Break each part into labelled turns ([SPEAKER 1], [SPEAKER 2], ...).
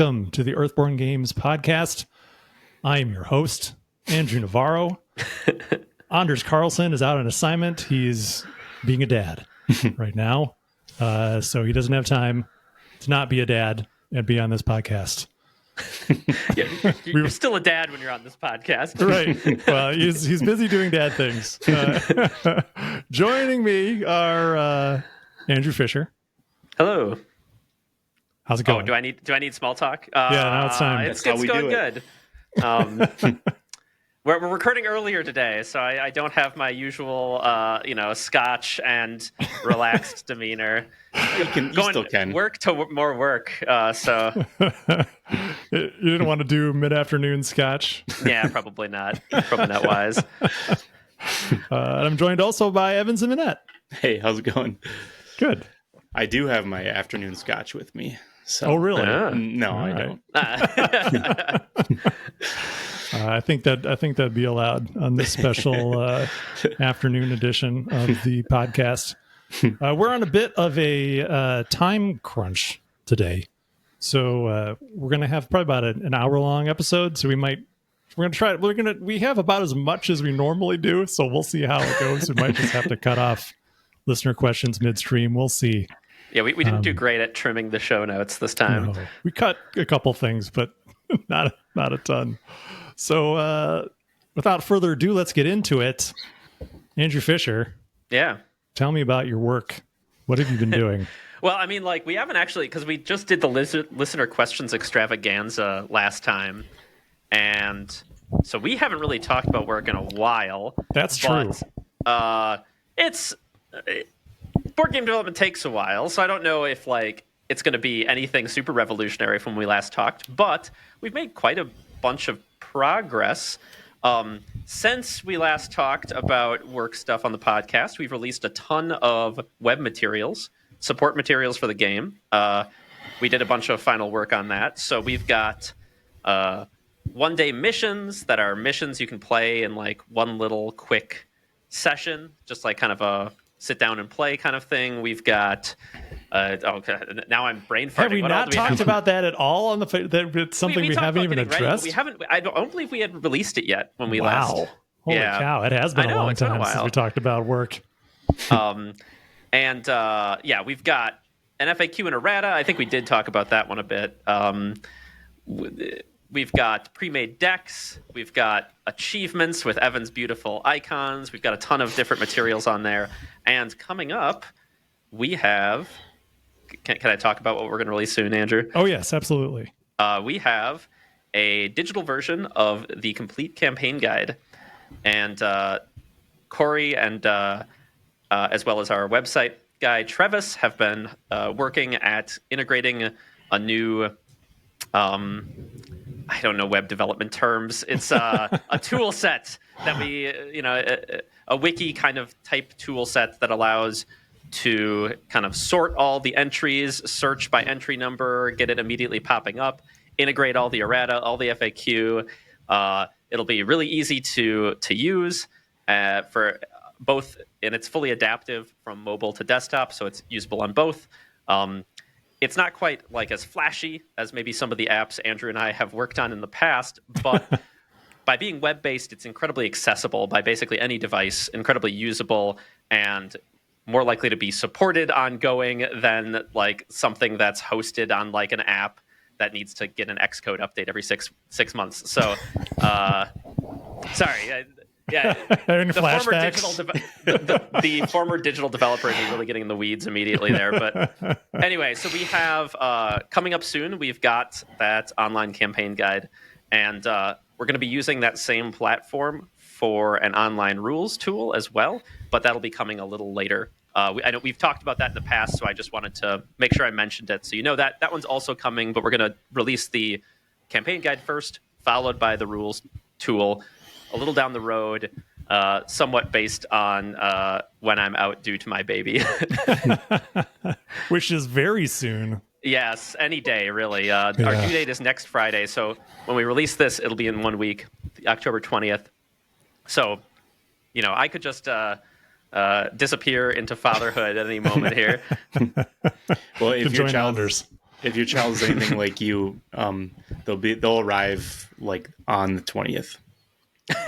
[SPEAKER 1] welcome to the Earthborne Games podcast. I am your host, Andrew Navarro. Anders Carlson is out on assignment. He's being a dad right now, so he doesn't have time to not be a dad and be on this podcast.
[SPEAKER 2] Yeah, you're still a dad when you're on this podcast.
[SPEAKER 1] Right. Well, he's busy doing dad things. Joining me are Andrew Fisher.
[SPEAKER 2] Hello.
[SPEAKER 1] How's it going?
[SPEAKER 2] Oh, do I need small talk?
[SPEAKER 1] Yeah, now it's time.
[SPEAKER 2] It's going good. We're recording earlier today, so I don't have my usual, scotch and relaxed demeanor.
[SPEAKER 3] You still can.
[SPEAKER 2] Work to more work. So
[SPEAKER 1] you didn't want to do mid-afternoon scotch?
[SPEAKER 2] Yeah, probably not. Probably not wise.
[SPEAKER 1] And I'm joined also by Evan Zimonette.
[SPEAKER 3] Hey, how's it going?
[SPEAKER 1] Good.
[SPEAKER 3] I do have my afternoon scotch with me. So.
[SPEAKER 1] Oh, really?
[SPEAKER 3] No,
[SPEAKER 1] All
[SPEAKER 3] I
[SPEAKER 1] right.
[SPEAKER 3] don't.
[SPEAKER 1] I think that'd be allowed on this special afternoon edition of the podcast. We're on a bit of a time crunch today, so we're going to have probably about an hour-long episode. So we have about as much as we normally do. So we'll see how it goes. We might just have to cut off listener questions midstream. We'll see.
[SPEAKER 2] Yeah, we didn't do great at trimming the show notes this time.
[SPEAKER 1] No, we cut a couple things, but not a ton. So without further ado, let's get into it. Andrew Fisher.
[SPEAKER 2] Yeah.
[SPEAKER 1] Tell me about your work. What have you been doing?
[SPEAKER 2] Well, I mean, we haven't actually, because we just did the listener questions extravaganza last time. And so we haven't really talked about work in a while.
[SPEAKER 1] That's true.
[SPEAKER 2] Board game development takes a while, so I don't know if it's going to be anything super revolutionary from when we last talked, but we've made quite a bunch of progress. Since we last talked about work stuff on the podcast, we've released a ton of web materials, support materials for the game. We did a bunch of final work on that, so we've got one-day missions that are missions you can play in one little quick session, just kind of a sit down and play kind of thing. We've got now I'm brain farting.
[SPEAKER 1] Have we not talked about that at all on the? It's something we haven't even addressed.
[SPEAKER 2] We haven't. I don't believe we had released it yet when we
[SPEAKER 1] last.
[SPEAKER 2] Holy
[SPEAKER 1] cow! It has been a long time since we talked about work.
[SPEAKER 2] We've got an FAQ and errata. I think we did talk about that one a bit. We've got pre-made decks. We've got achievements with Evan's beautiful icons. We've got a ton of different materials on there. And coming up, we have... Can I talk about what we're going to release soon, Andrew?
[SPEAKER 1] Oh, yes, absolutely.
[SPEAKER 2] We have a digital version of the complete campaign guide. And Corey and as well as our website guy, Travis, have been working at integrating a new... I don't know web development terms. It's a tool set that we, a wiki kind of type tool set that allows to kind of sort all the entries, search by entry number, get it immediately popping up, integrate all the errata, all the FAQ. It'll be really easy to use for both, and it's fully adaptive from mobile to desktop, so it's usable on both. It's not quite as flashy as maybe some of the apps Andrew and I have worked on in the past, but by being web-based, it's incredibly accessible by basically any device, incredibly usable, and more likely to be supported ongoing than something that's hosted on an app that needs to get an Xcode update every six months. So, sorry. Yeah, the former digital developer is really getting in the weeds immediately there. But anyway, so we have coming up soon, we've got that online campaign guide, and we're going to be using that same platform for an online rules tool as well, but that'll be coming a little later. I know we've talked about that in the past, so I just wanted to make sure I mentioned it. So that one's also coming, but we're going to release the campaign guide first, followed by the rules tool a little down the road, somewhat based on when I'm out due to my baby.
[SPEAKER 1] Which is very soon.
[SPEAKER 2] Yes, any day, really. Our due date is next Friday, so when we release this, it'll be in 1 week, October 20th. So, I could just
[SPEAKER 3] disappear into fatherhood at any moment here.
[SPEAKER 2] Well, if your child
[SPEAKER 3] if your child is anything like you, they'll arrive like on the 20th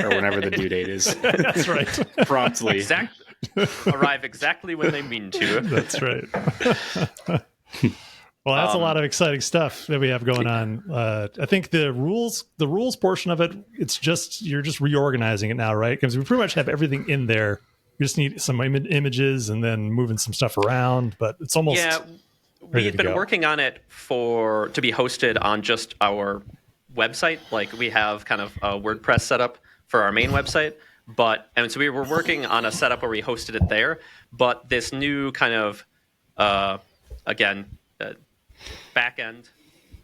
[SPEAKER 3] or whenever the due date is.
[SPEAKER 1] That's right.
[SPEAKER 3] Promptly.
[SPEAKER 2] Arrive exactly when they mean to.
[SPEAKER 1] That's right. Well, that's a lot of exciting stuff that we have going on. I think the rules portion of it, you're just reorganizing it now, right? Because we pretty much have everything in there. We just need some images and then moving some stuff around, but it's almost
[SPEAKER 2] we had been working on it to be hosted on just our website. Like we have kind of a WordPress setup for our main website, and so we were working on a setup where we hosted it there. But this new kind of back end,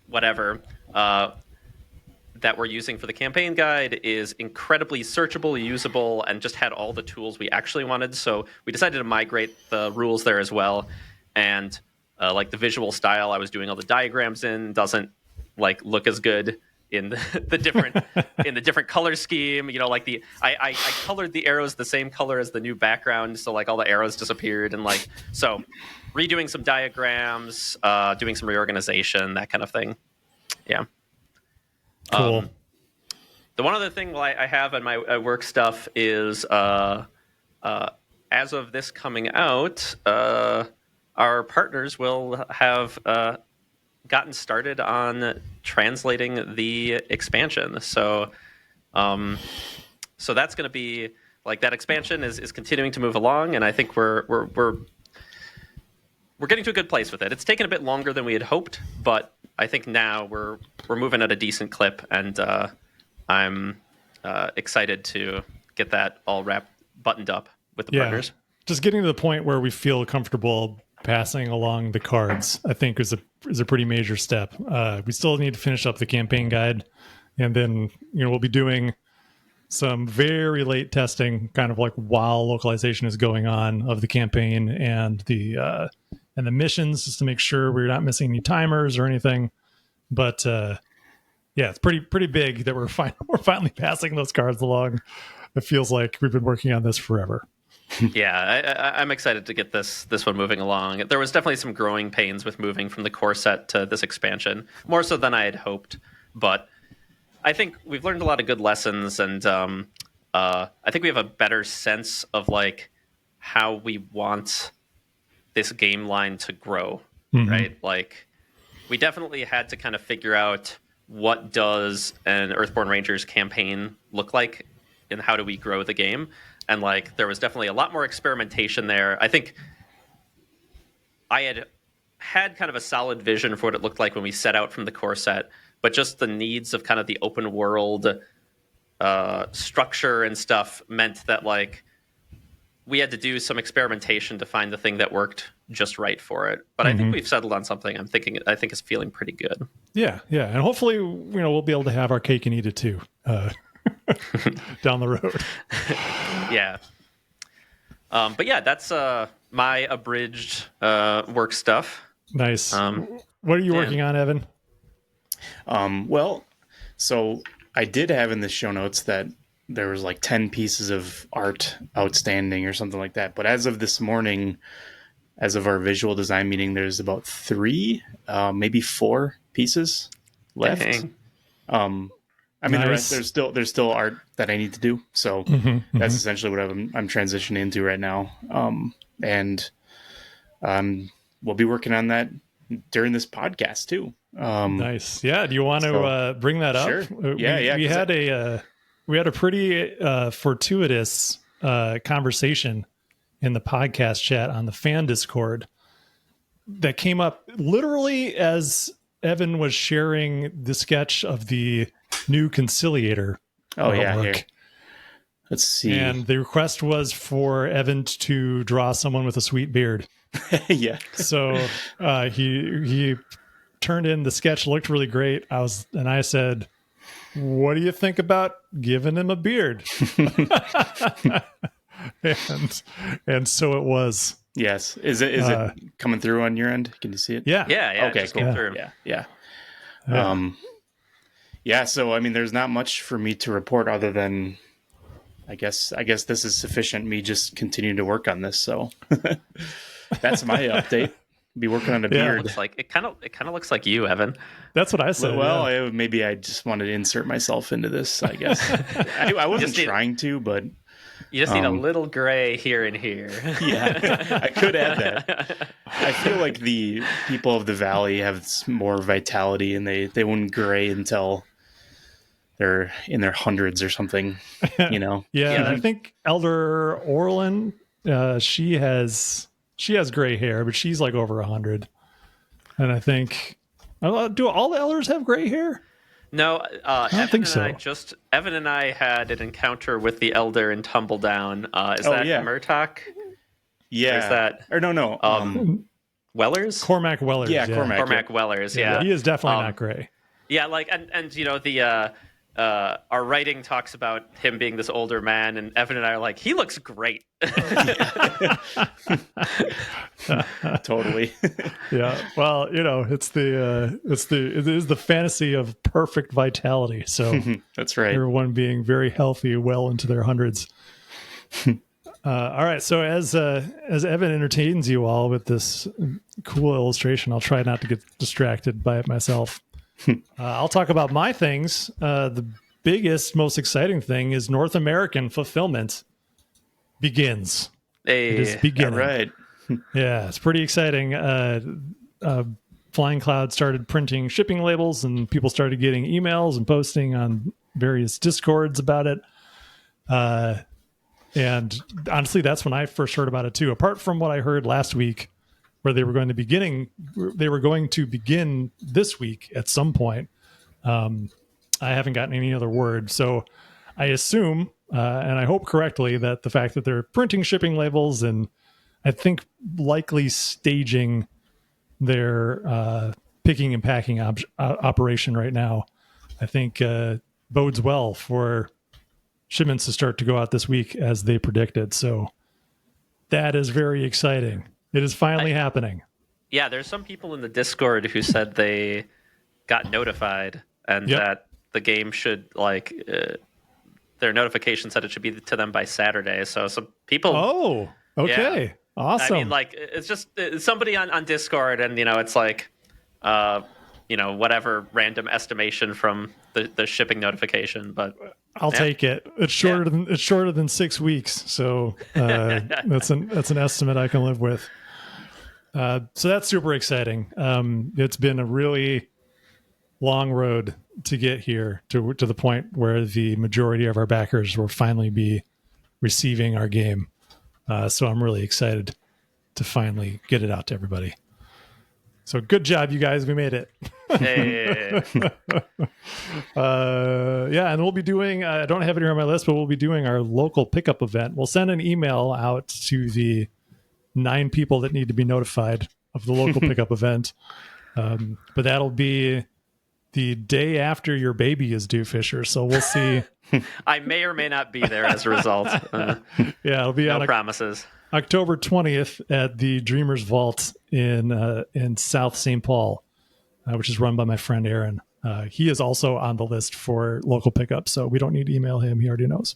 [SPEAKER 2] whatever, that we're using for the campaign guide is incredibly searchable, usable, and just had all the tools we actually wanted. So we decided to migrate the rules there as well. And like the visual style I was doing all the diagrams in doesn't like look as good in the different in the different color scheme. You know, like I colored the arrows the same color as the new background, so like all the arrows disappeared, and like so redoing some diagrams, doing some reorganization, that kind of thing. Yeah.
[SPEAKER 1] Cool.
[SPEAKER 2] The one other thing I have in my work stuff is as of this coming out, our partners will have gotten started on translating the expansion. So that's going to be like that expansion is continuing to move along, and I think we're getting to a good place with it. It's taken a bit longer than we had hoped, but I think now we're moving at a decent clip, and I'm excited to get that all buttoned up with the partners.
[SPEAKER 1] Just getting to the point where we feel comfortable passing along the cards, I think is a pretty major step. We still need to finish up the campaign guide, and then we'll be doing some very late testing, kind of like while localization is going on, of the campaign and the missions, just to make sure we're not missing any timers or anything. But it's pretty big that we're finally passing those cards along. It feels like we've been working on this forever.
[SPEAKER 2] Yeah, I'm excited to get this one moving along. There was definitely some growing pains with moving from the core set to this expansion, more so than I had hoped. But I think we've learned a lot of good lessons, and I think we have a better sense of like how we want this game line to grow, right? Like we definitely had to kind of figure out what does an Earthborne Rangers campaign look like, and how do we grow the game. And like there was definitely a lot more experimentation there. I think I had kind of a solid vision for what it looked like when we set out from the core set, but just the needs of kind of the open world structure and stuff meant that like we had to do some experimentation to find the thing that worked just right for it. But I think we've settled on something I think is feeling pretty good.
[SPEAKER 1] Yeah, and hopefully we'll be able to have our cake and eat it too down the road.
[SPEAKER 2] Yeah. But yeah, that's my abridged work stuff.
[SPEAKER 1] Nice. What are you working on, Evan?
[SPEAKER 3] Well, so I did have in the show notes that there was like 10 pieces of art outstanding or something like that. But as of this morning, as of our visual design meeting, there's about 3, maybe 4 pieces left.
[SPEAKER 2] Dang.
[SPEAKER 3] I mean,
[SPEAKER 1] Nice.
[SPEAKER 3] there's still art that I need to do. So that's essentially what I'm transitioning into right now. And we'll be working on that during this podcast too.
[SPEAKER 1] Nice. Yeah. Do you want to bring that up?
[SPEAKER 3] Sure. Yeah.
[SPEAKER 1] We had a pretty fortuitous conversation in the podcast chat on the fan Discord that came up literally as Evan was sharing the sketch of the new conciliator.
[SPEAKER 3] Here. Let's see.
[SPEAKER 1] And the request was for Evan to draw someone with a sweet beard.
[SPEAKER 3] Yeah.
[SPEAKER 1] So he turned in the sketch, looked really great. I said, "What do you think about giving him a beard?" and so it was.
[SPEAKER 3] Yes. Is it coming through on your end? Can you see it?
[SPEAKER 1] Yeah.
[SPEAKER 2] Yeah.
[SPEAKER 3] Okay.
[SPEAKER 2] Just
[SPEAKER 3] Cool.
[SPEAKER 2] came through.
[SPEAKER 3] Yeah. So I mean, there's not much for me to report other than, I guess this is sufficient. Me just continuing to work on this. So that's my update. Be working on a
[SPEAKER 1] Yeah.
[SPEAKER 3] beard.
[SPEAKER 2] It kind of looks like you, Evan.
[SPEAKER 1] That's what I said.
[SPEAKER 3] Well, maybe I just wanted to insert myself into this, I guess. I wasn't trying to, but
[SPEAKER 2] you just need a little gray here and here.
[SPEAKER 3] Yeah, I could add that. I feel like the people of the valley have more vitality, and they wouldn't gray until they're in their hundreds or something, you know?
[SPEAKER 1] Yeah, I think Elder Orlin, she has gray hair, but she's like over 100. And I think, do all the elders have gray hair?
[SPEAKER 2] No,
[SPEAKER 1] I don't think so.
[SPEAKER 2] Evan and I had an encounter with the Elder in Tumbledown. Is that Murtok?
[SPEAKER 3] Yeah.
[SPEAKER 2] Or is that?
[SPEAKER 3] Or no.
[SPEAKER 2] Wellers?
[SPEAKER 1] Cormac Wellers.
[SPEAKER 3] Yeah,
[SPEAKER 2] Cormac Wellers, yeah.
[SPEAKER 1] He is definitely not gray.
[SPEAKER 2] Yeah, like, and you know, the our writing talks about him being this older man, and Evan and I are like, he looks great.
[SPEAKER 3] Totally.
[SPEAKER 1] Yeah. Well, you know, it is the fantasy of perfect vitality. So
[SPEAKER 3] that's right.
[SPEAKER 1] Everyone being very healthy, well into their hundreds. All right. So as Evan entertains you all with this cool illustration, I'll try not to get distracted by it myself. I'll talk about my things. The biggest, most exciting thing is North American fulfillment begins. It is beginning.
[SPEAKER 3] Right.
[SPEAKER 1] Yeah, it's pretty exciting. Flying Cloud started printing shipping labels, and people started getting emails and posting on various Discords about it. And honestly, that's when I first heard about it too. Apart from what I heard last week, where they were going to begin this week at some point. I haven't gotten any other word. So I assume, and I hope correctly, that the fact that they're printing shipping labels and I think likely staging their picking and packing operation right now, I think bodes well for shipments to start to go out this week as they predicted. So that is very exciting. It is finally happening.
[SPEAKER 2] Yeah, there's some people in the Discord who said they got notified and that the game should, like, their notification said it should be to them by Saturday. So some people...
[SPEAKER 1] Oh, okay. Yeah. Awesome.
[SPEAKER 2] I mean, like, it's just somebody on Discord, and, you know, it's like, you know, whatever random estimation from the shipping notification, but...
[SPEAKER 1] I'll take it. It's shorter than 6 weeks, so that's an estimate I can live with. So that's super exciting. It's been a really long road to get here to the point where the majority of our backers will finally be receiving our game. So I'm really excited to finally get it out to everybody. So good job, you guys. We made it.
[SPEAKER 2] Hey.
[SPEAKER 1] And we'll be doing, I don't have it here on my list, but we'll be doing our local pickup event. We'll send an email out to the 9 people that need to be notified of the local pickup event. But that'll be the day after your baby is due, Fisher. So we'll see.
[SPEAKER 2] I may or may not be there as a result.
[SPEAKER 1] It'll be
[SPEAKER 2] no promises.
[SPEAKER 1] October 20th at the Dreamers Vault in South St. Paul, which is run by my friend Aaron. He is also on the list for local pickup, so we don't need to email him. He already knows.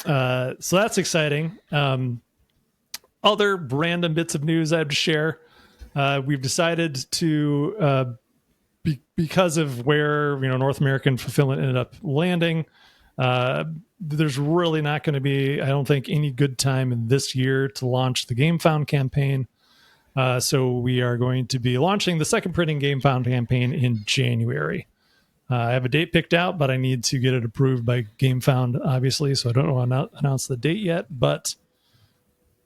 [SPEAKER 1] So that's exciting. Other random bits of news I have to share. We've decided to, because of where North American fulfillment ended up landing, there's really not going to be, I don't think, any good time in this year to launch the Gamefound campaign. So we are going to be launching the second printing Gamefound campaign in January. I have a date picked out, but I need to get it approved by Gamefound, obviously. So I don't want to announce the date yet, but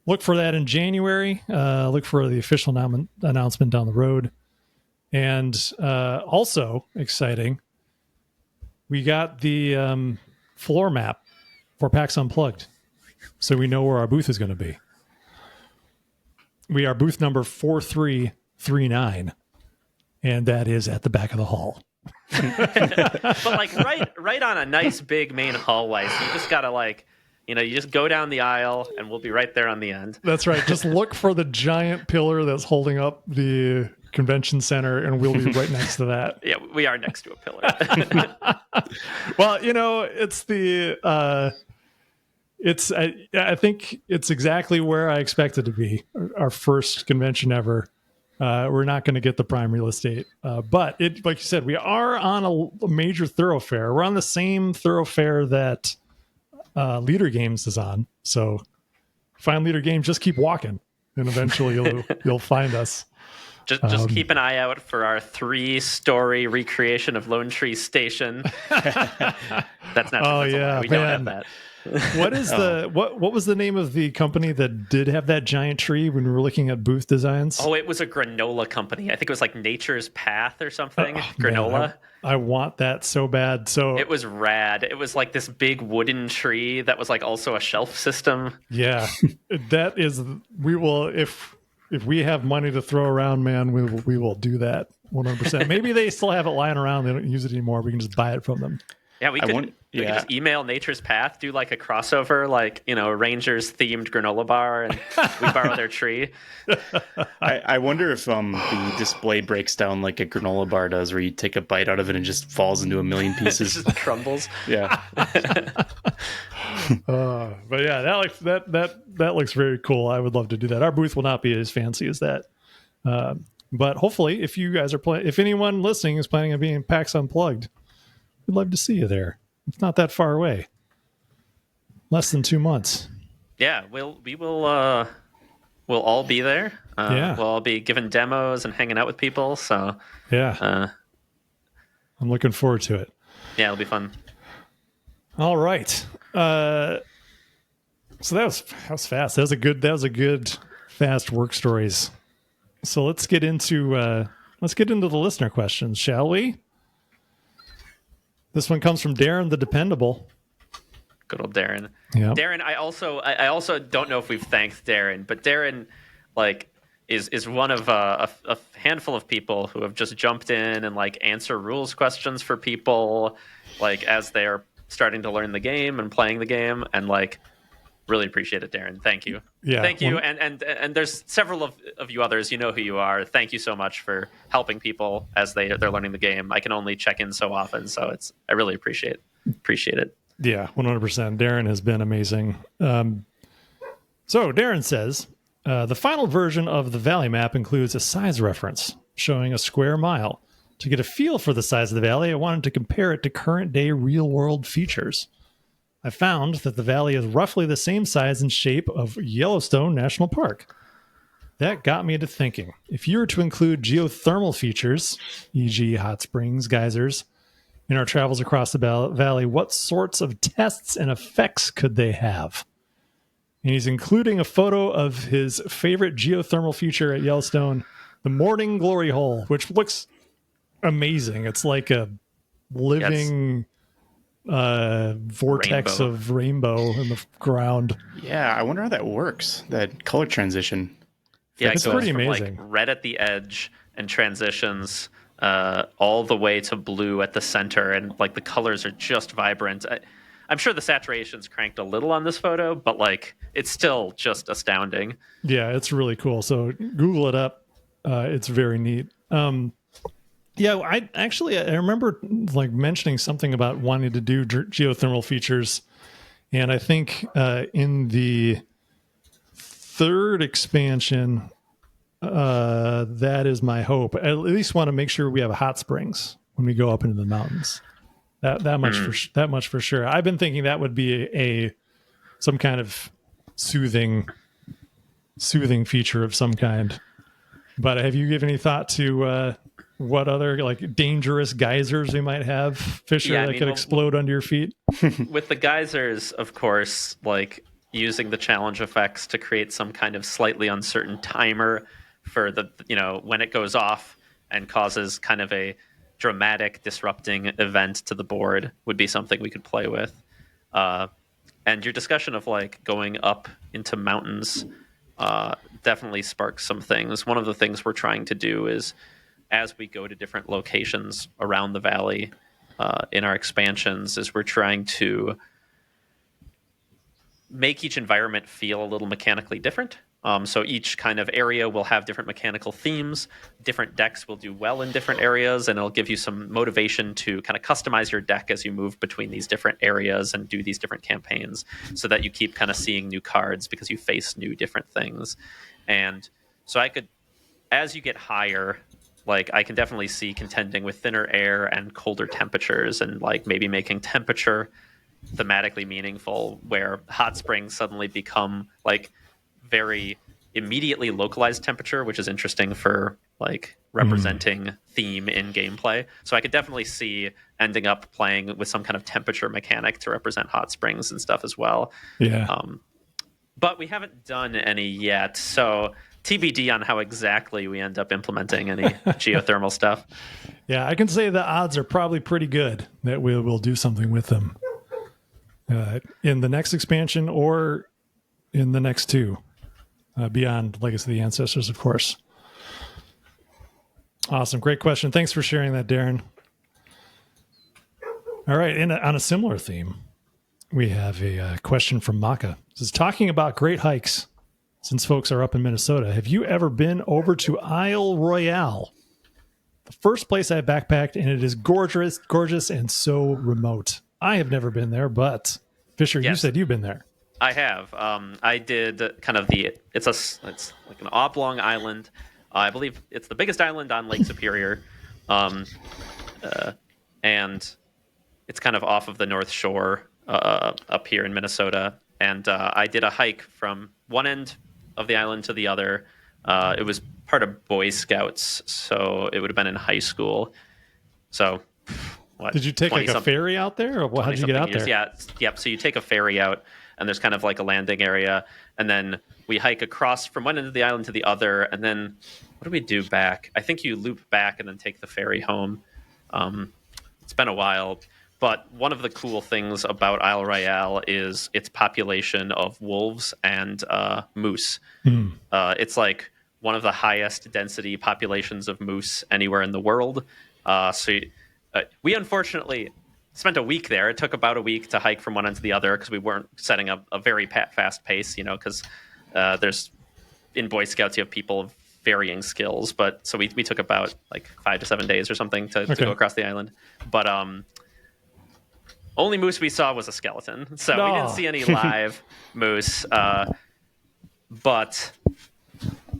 [SPEAKER 1] look for that in January. Look for the official announcement down the road. And also exciting, we got the floor map for PAX Unplugged, so we know where our booth is going to be. We are booth number 4339, and that is at the back of the hall.
[SPEAKER 2] But like right on a nice big main hallway, so you just gotta you just go down the aisle, and we'll be right there on the end.
[SPEAKER 1] That's right. Just look for the giant pillar that's holding up the convention center, and we'll be right next to that.
[SPEAKER 2] Yeah, we are next to a pillar.
[SPEAKER 1] Well, it's the I think it's exactly where I expect it to be. Our first convention ever. We're not going to get the prime real estate, but like you said, we are on a major thoroughfare. We're on the same thoroughfare that Leader Games is on. So find Leader Games, just keep walking, and eventually you'll find us.
[SPEAKER 2] Just keep an eye out for our 3-story recreation of Lone Tree Station. That's not.
[SPEAKER 1] Oh
[SPEAKER 2] that's a lie.
[SPEAKER 1] yeah,
[SPEAKER 2] We
[SPEAKER 1] man.
[SPEAKER 2] don't have that.
[SPEAKER 1] What is what was the name of the company that did have that giant tree when we were looking at booth designs?
[SPEAKER 2] Oh, it was a granola company. I think it was like Nature's Path or something. Granola.
[SPEAKER 1] Man, I want that so bad. So
[SPEAKER 2] it was rad. It was like this big wooden tree that was like also a shelf system.
[SPEAKER 1] Yeah, that is. We will if we have money to throw around, man. We will do that 100%. Maybe they still have it lying around. They don't use it anymore. We can just buy it from them.
[SPEAKER 2] Yeah, we could just email Nature's Path, do like a crossover, like, Rangers themed granola bar, and we borrow their tree.
[SPEAKER 3] I wonder if the display breaks down like a granola bar does, where you take a bite out of it and just falls into a million pieces.
[SPEAKER 2] It just crumbles.
[SPEAKER 3] Yeah.
[SPEAKER 1] But yeah, that looks very cool. I would love to do that. Our booth will not be as fancy as that. But hopefully, if you guys are if anyone listening is planning on being PAX Unplugged, we'd love to see you there. It's not that far away. Less than 2 months.
[SPEAKER 2] Yeah, we'll all be there. We'll all be giving demos and hanging out with people. So
[SPEAKER 1] yeah, I'm looking forward to it.
[SPEAKER 2] Yeah, it'll be fun.
[SPEAKER 1] All right. So that was fast. That was a good fast work stories. So let's get into the listener questions, shall we? This one comes from Darren the Dependable.
[SPEAKER 2] Good old Darren.
[SPEAKER 1] Yeah.
[SPEAKER 2] Darren, I also don't know if we've thanked Darren, but Darren is one of a handful of people who have just jumped in and answer rules questions for people as they're starting to learn the game and playing the game, and really appreciate it, Darren. Thank you.
[SPEAKER 1] Yeah.
[SPEAKER 2] Thank you. And there's several of you others, you know who you are. Thank you so much for helping people as they're learning the game. I can only check in so often, so I really appreciate it.
[SPEAKER 1] Yeah, 100%. Darren has been amazing. So Darren says, the final version of the Valley map includes a size reference showing a square mile. To get a feel for the size of the valley, I wanted to compare it to current day real world features. I found that the valley is roughly the same size and shape of Yellowstone National Park. That got me to thinking, if you were to include geothermal features, e.g. hot springs, geysers, in our travels across the valley, what sorts of tests and effects could they have? And he's including a photo of his favorite geothermal feature at Yellowstone, the Morning Glory Hole, which looks amazing. It's like a living vortex of rainbow in the ground.
[SPEAKER 3] Yeah, I wonder how that works, that color transition.
[SPEAKER 2] Yeah,
[SPEAKER 1] it's pretty amazing.
[SPEAKER 2] Red at the edge and transitions all the way to blue at the center, and the colors are just vibrant. I'm sure the saturation's cranked a little on this photo, but it's still just astounding.
[SPEAKER 1] Yeah, it's really cool. So Google it up. It's very neat. Yeah, I remember mentioning something about wanting to do geothermal features, and I think in the third expansion, that is my hope. I at least want to make sure we have hot springs when we go up into the mountains. That much for sure. I've been thinking that would be some kind of soothing feature of some kind. But have you given any thought to what other dangerous geysers we might have, Fisher, could explode under your feet?
[SPEAKER 2] With the geysers, of course, using the challenge effects to create some kind of slightly uncertain timer for the when it goes off and causes kind of a dramatic disrupting event to the board would be something we could play with. And your discussion of going up into mountains definitely sparks some things. One of the things we're trying to do is, as we go to different locations around the valley in our expansions, is we're trying to make each environment feel a little mechanically different. So each kind of area will have different mechanical themes. Different decks will do well in different areas, and it'll give you some motivation to kind of customize your deck as you move between these different areas and do these different campaigns, so that you keep kind of seeing new cards because you face new different things. And so I could, as you get higher, like I can definitely see contending with thinner air and colder temperatures, and like maybe making temperature thematically meaningful, where hot springs suddenly become like very immediately localized temperature, which is interesting for like representing theme in gameplay. So I could definitely see ending up playing with some kind of temperature mechanic to represent hot springs and stuff as well.
[SPEAKER 1] Yeah.
[SPEAKER 2] But we haven't done any yet, so TBD on how exactly we end up implementing any geothermal stuff.
[SPEAKER 1] Yeah, I can say the odds are probably pretty good that we'll do something with them in the next expansion or in the next two, beyond Legacy of the Ancestors, of course. Awesome. Great question. Thanks for sharing that, Darren. All right. On a similar theme, we have a question from Maka. This is talking about great hikes. Since folks are up in Minnesota, have you ever been over to Isle Royale? The first place I backpacked, and it is gorgeous, and so remote. I have never been there, but Fisher,
[SPEAKER 2] Yes.
[SPEAKER 1] you said you've been there.
[SPEAKER 2] I have. I did kind of it's like an oblong island. I believe it's the biggest island on Lake Superior, and it's kind of off of the North Shore up here in Minnesota. And I did a hike from one end of the island to the other. It was part of Boy Scouts, so it would have been in high school. So, what?
[SPEAKER 1] Did you take like a ferry out there, or how did you get out there?
[SPEAKER 2] Yeah, yep. So you take a ferry out, and there's kind of like a landing area, and then we hike across from one end of the island to the other, and then what do we do back? I think you loop back and then take the ferry home. It's been a while, but one of the cool things about Isle Royale is its population of wolves and moose. It's like one of the highest density populations of moose anywhere in the world. We unfortunately spent a week there. It took about a week to hike from one end to the other because we weren't setting up a very fast pace, because there's in Boy Scouts you have people of varying skills, but so we took about like 5 to 7 days or something to go across the island. But only moose we saw was a skeleton, so we didn't see any live moose. But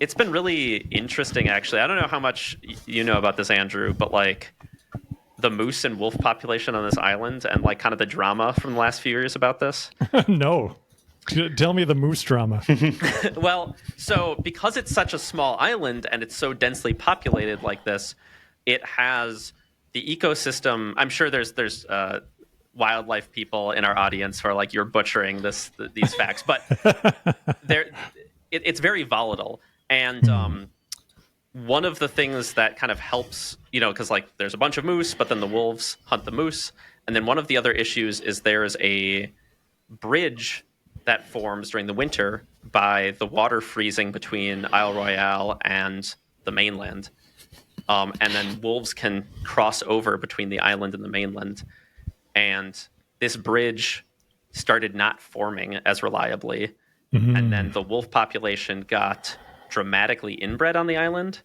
[SPEAKER 2] it's been really interesting, actually. I don't know how much you know about this, Andrew, but like the moose and wolf population on this island and like kind of the drama from the last few years about this.
[SPEAKER 1] No. Tell me the moose drama.
[SPEAKER 2] Well, so because it's such a small island and it's so densely populated like this, it has the ecosystem. I'm sure there's wildlife people in our audience who are like, you're butchering these facts, but it's very volatile. And one of the things that kind of helps, because like there's a bunch of moose, but then the wolves hunt the moose. And then one of the other issues is there's a bridge that forms during the winter by the water freezing between Isle Royale and the mainland. And then wolves can cross over between the island and the mainland. And this bridge started not forming as reliably. Mm-hmm. And then the wolf population got dramatically inbred on the island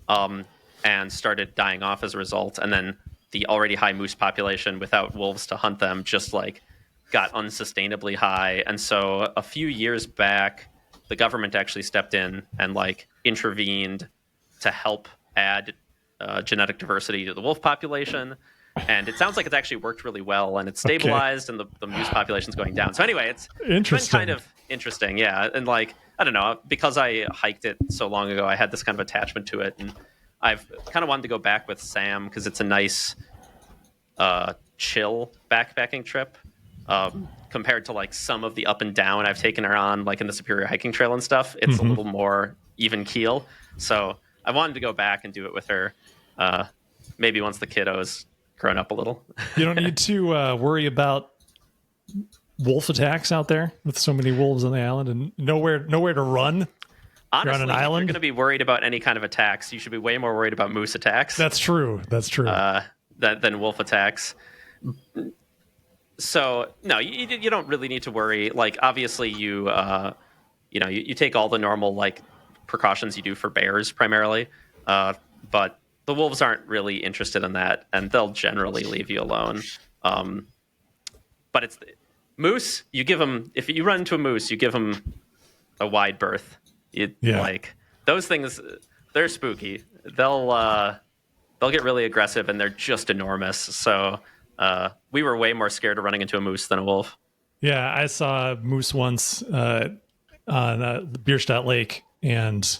[SPEAKER 2] and started dying off as a result. And then the already high moose population without wolves to hunt them just like got unsustainably high. And so a few years back, the government actually stepped in and like intervened to help add genetic diversity to the wolf population. And it sounds like it's actually worked really well, and it's stabilized, and the moose population's going down. So anyway, it's been kind of interesting, yeah. And like, I don't know, because I hiked it so long ago, I had this kind of attachment to it, and I've kind of wanted to go back with Sam because it's a nice, chill backpacking trip compared to like some of the up and down I've taken her on, like in the Superior Hiking Trail and stuff. It's a little more even keel. So I wanted to go back and do it with her, maybe once the kiddos grown up a little.
[SPEAKER 1] You don't need to worry about wolf attacks out there with so many wolves on the island and nowhere to run.
[SPEAKER 2] Honestly,
[SPEAKER 1] on an island.
[SPEAKER 2] If you're going to be worried about any kind of attacks, you should be way more worried about moose attacks.
[SPEAKER 1] That's true.
[SPEAKER 2] Than wolf attacks. So no, you don't really need to worry. Like obviously you you take all the normal like precautions you do for bears primarily, but the wolves aren't really interested in that, and they'll generally leave you alone. But it's moose. You give them, if you run into a moose, you give them a wide berth. Like those things, they're spooky. They'll get really aggressive, and they're just enormous. So we were way more scared of running into a moose than a wolf.
[SPEAKER 1] Yeah, I saw a moose once on the Bierstadt Lake, and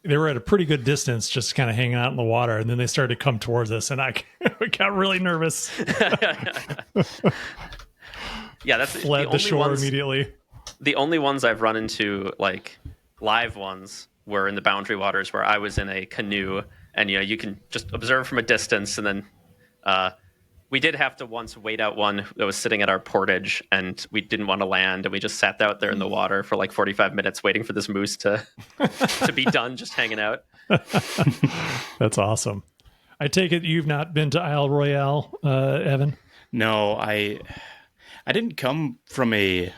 [SPEAKER 1] they were at a pretty good distance, just kind of hanging out in the water, and then they started to come towards us, and I got really nervous.
[SPEAKER 2] Yeah, that's
[SPEAKER 1] fled the shore immediately.
[SPEAKER 2] The only ones I've run into, like live ones, were in the Boundary Waters, where I was in a canoe, and you can just observe from a distance, and then we did have to once wait out one that was sitting at our portage, and we didn't want to land, and we just sat out there in the water for like 45 minutes waiting for this moose to be done, just hanging out.
[SPEAKER 1] That's awesome. I take it you've not been to Isle Royale, Evan?
[SPEAKER 3] No, I didn't come from a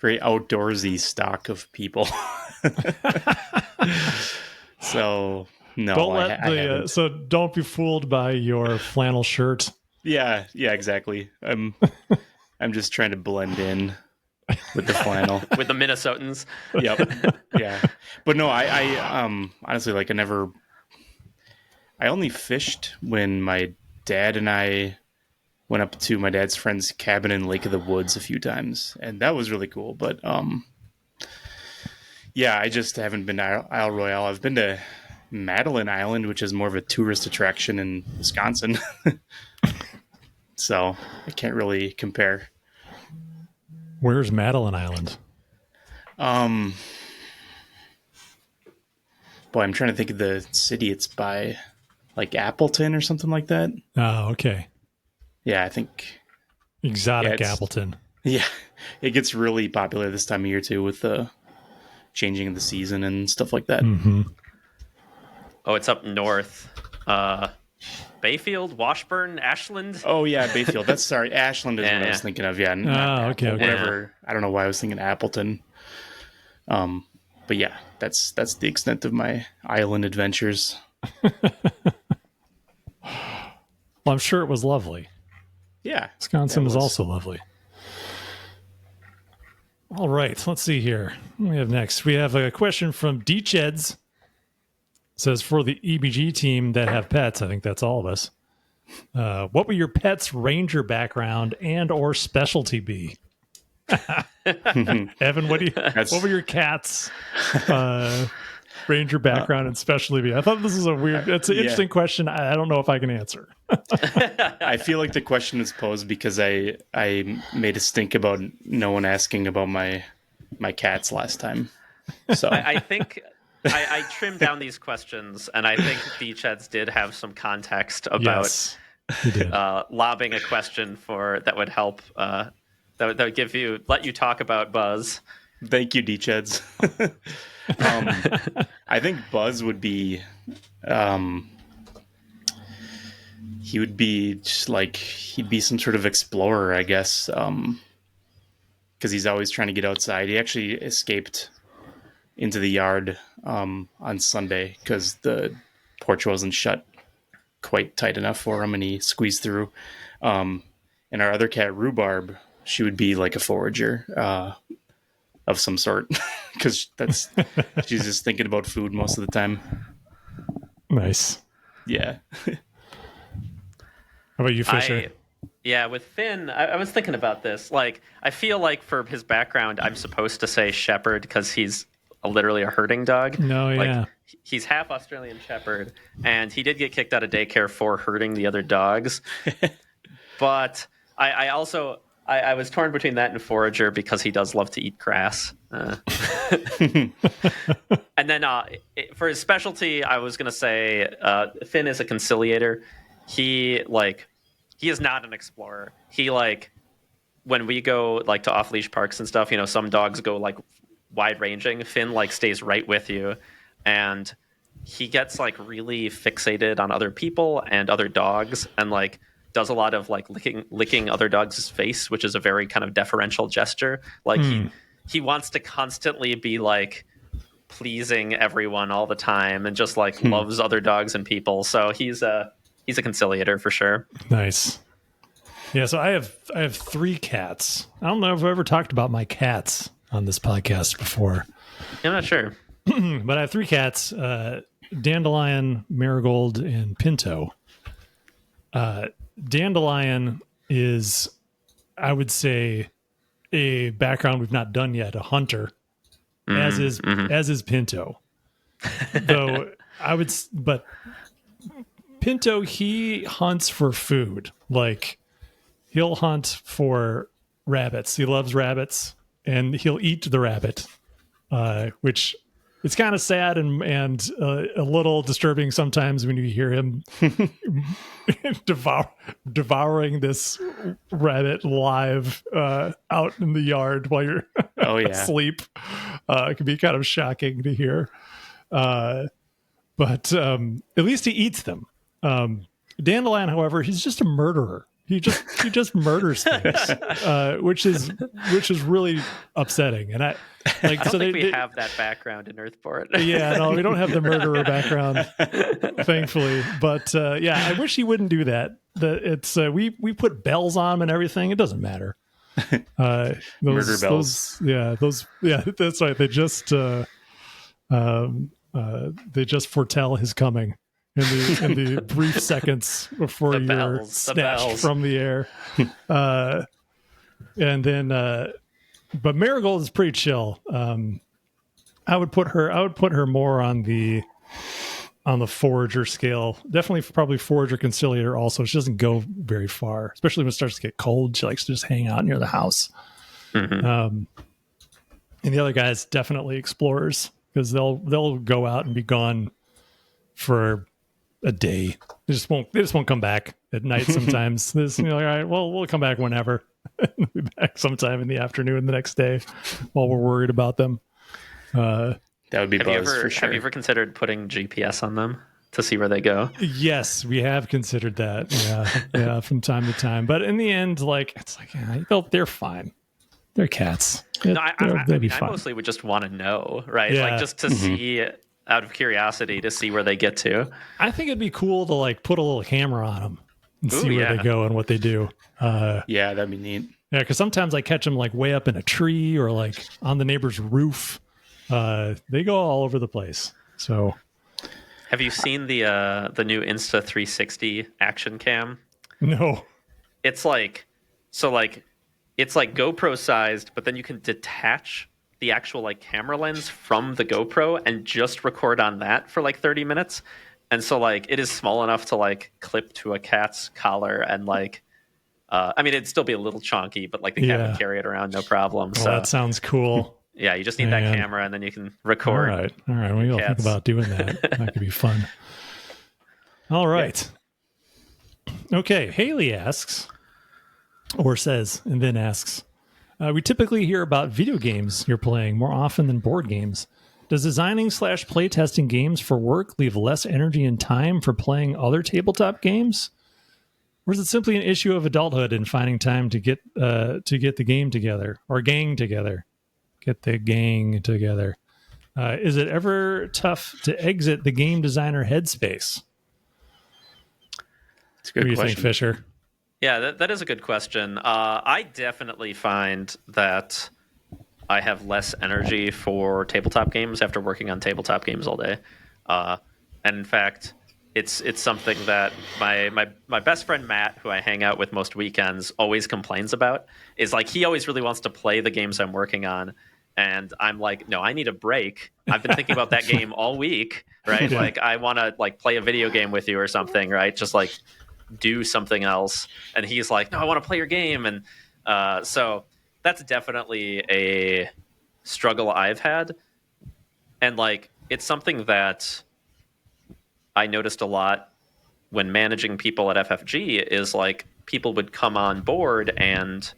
[SPEAKER 3] very outdoorsy stock of people. So no,
[SPEAKER 1] so don't be fooled by your flannel shirt.
[SPEAKER 3] Yeah, exactly. I'm just trying to blend in with the flannel.
[SPEAKER 2] With the Minnesotans.
[SPEAKER 3] Yep. Yeah. But no, I honestly, like, I only fished when my dad and I went up to my dad's friend's cabin in Lake of the Woods a few times, and that was really cool. But yeah, I just haven't been to Isle Royale. I've been to Madeline Island, which is more of a tourist attraction in Wisconsin. So I can't really compare.
[SPEAKER 1] Where's Madeline Island?
[SPEAKER 3] Boy, I'm trying to think of the city. It's by like Appleton or something like that.
[SPEAKER 1] Oh, okay.
[SPEAKER 3] Yeah, I think
[SPEAKER 1] exotic Appleton.
[SPEAKER 3] Yeah, it gets really popular this time of year too, with the changing of the season and stuff like that.
[SPEAKER 1] Mm-hmm.
[SPEAKER 2] Oh, it's up north. Bayfield, Washburn, Ashland.
[SPEAKER 3] Oh yeah, Bayfield. Ashland is what I was thinking of. Yeah.
[SPEAKER 1] Okay.
[SPEAKER 3] Whatever. I don't know why I was thinking Appleton. But yeah, that's the extent of my island adventures.
[SPEAKER 1] Well, I'm sure it was lovely.
[SPEAKER 3] Yeah,
[SPEAKER 1] Wisconsin was also lovely. All right, let's see here. What do we have next? We have a question from Deecheds. Says, for the EBG team that have pets, I think that's all of us. What would your pet's ranger background and or specialty be? Evan, what were your cat's ranger background and specialty be? I thought this was it's an interesting question. I don't know if I can answer.
[SPEAKER 3] I feel like the question is posed because I made a stink about no one asking about my cats last time. So
[SPEAKER 2] I think I trimmed down these questions, and I think Beachheads did have some context about lobbing a question that would help, that would let you talk about Buzz.
[SPEAKER 3] Thank you, Beachheads. I think Buzz would be, he would be just like, he'd be some sort of explorer, I guess, because he's always trying to get outside. He actually escaped into the yard on Sunday because the porch wasn't shut quite tight enough for him, and he squeezed through. And our other cat, Rhubarb, she would be like a forager of some sort because she's just thinking about food most of the time.
[SPEAKER 1] Nice.
[SPEAKER 3] Yeah.
[SPEAKER 1] How about you, Fisher?
[SPEAKER 2] Yeah, with Finn, I was thinking about this. Like, I feel like for his background, I'm supposed to say shepherd because he's literally a herding dog.
[SPEAKER 1] No, yeah.
[SPEAKER 2] Like, he's half Australian shepherd, and he did get kicked out of daycare for herding the other dogs. But I also was torn between that and forager because he does love to eat grass. And then for his specialty, I was going to say Finn is a conciliator. He is not an explorer. He when we go to off leash parks and stuff, some dogs go wide ranging. Finn stays right with you, and he gets really fixated on other people and other dogs, and does a lot of licking other dogs' face, which is a very kind of deferential gesture. he wants to constantly be like pleasing everyone all the time and just like loves other dogs and people. So he's a conciliator for sure.
[SPEAKER 1] Nice. Yeah, so I have 3 cats. I don't know if I've ever talked about my cats on this podcast before.
[SPEAKER 2] I'm not sure.
[SPEAKER 1] But I have 3 cats, Dandelion, Marigold, and Pinto. Dandelion is, I would say, a background we've not done yet, a hunter, as is Pinto. Though but Pinto, he hunts for food. Like, he'll hunt for rabbits. He loves rabbits, and he'll eat the rabbit, which it's kind of sad and a little disturbing sometimes when you hear him devouring this rabbit live out in the yard while you're asleep. It can be kind of shocking to hear. But at least he eats them. Dandelion, however, he's just a murderer. He just murders things, which is really upsetting. And I
[SPEAKER 2] don't think we have that background in Earthborne.
[SPEAKER 1] Yeah, no, we don't have the murderer background, thankfully. But I wish he wouldn't do that. It's we put bells on him and everything. It doesn't matter.
[SPEAKER 3] Murder bells.
[SPEAKER 1] That's right. They just foretell his coming in the brief seconds before you're snatched from the air. And then, but Marigold is pretty chill. I would put her more on the forager scale. Definitely, probably forager conciliator. Also, she doesn't go very far, especially when it starts to get cold. She likes to just hang out near the house. And the other guys definitely explorers, because they'll go out and be gone for a day. They just won't come back at night sometimes. All right, well, we'll come back whenever. We'll be back sometime in the afternoon the next day while we're worried about them.
[SPEAKER 3] That would be Buzz for sure.
[SPEAKER 2] Have you ever considered putting GPS on them to see where they go?
[SPEAKER 1] Yes, we have considered that. Yeah, from time to time. But in the end, they're fine. They're cats.
[SPEAKER 2] I mostly would just want to know, right?
[SPEAKER 1] Yeah.
[SPEAKER 2] Like, just to see, out of curiosity, to see where they get to.
[SPEAKER 1] I think it'd be cool to put a little camera on them and see where they go and what they do.
[SPEAKER 3] Yeah, that'd be neat.
[SPEAKER 1] Yeah, because sometimes I catch them way up in a tree or on the neighbor's roof. They go all over the place. So,
[SPEAKER 2] have you seen the new Insta 360 action cam?
[SPEAKER 1] No.
[SPEAKER 2] It's it's like GoPro sized, but then you can detach the actual camera lens from the GoPro and just record on that for 30 minutes. And so it is small enough to clip to a cat's collar and it'd still be a little chonky, but the cat would carry it around no problem.
[SPEAKER 1] Oh,
[SPEAKER 2] so
[SPEAKER 1] that sounds cool.
[SPEAKER 2] Yeah, you just need that camera and then you can record.
[SPEAKER 1] All right. We'll think about doing that. That could be fun. All right. Yeah. Okay. Haley asks, or says, and then asks, we typically hear about video games you're playing more often than board games. Does designing / playtesting games for work leave less energy and time for playing other tabletop games? Or is it simply an issue of adulthood and finding time to get the game together or gang together? Get the gang together. Is it ever tough to exit the game designer headspace?
[SPEAKER 3] It's a good question.
[SPEAKER 1] What do you think, Fisher?
[SPEAKER 2] Yeah, that is a good question. I definitely find that I have less energy for tabletop games after working on tabletop games all day. And in fact, it's something that my best friend Matt, who I hang out with most weekends, always complains about. Is he always really wants to play the games I'm working on. And I'm like, no, I need a break. I've been thinking about that game all week, right?
[SPEAKER 1] Yeah.
[SPEAKER 2] I want to play a video game with you or something, right? Just do something else. And he's like, no, I want to play your game. And so that's definitely a struggle I've had. And it's something that I noticed a lot when managing people at FFG is people would come on board and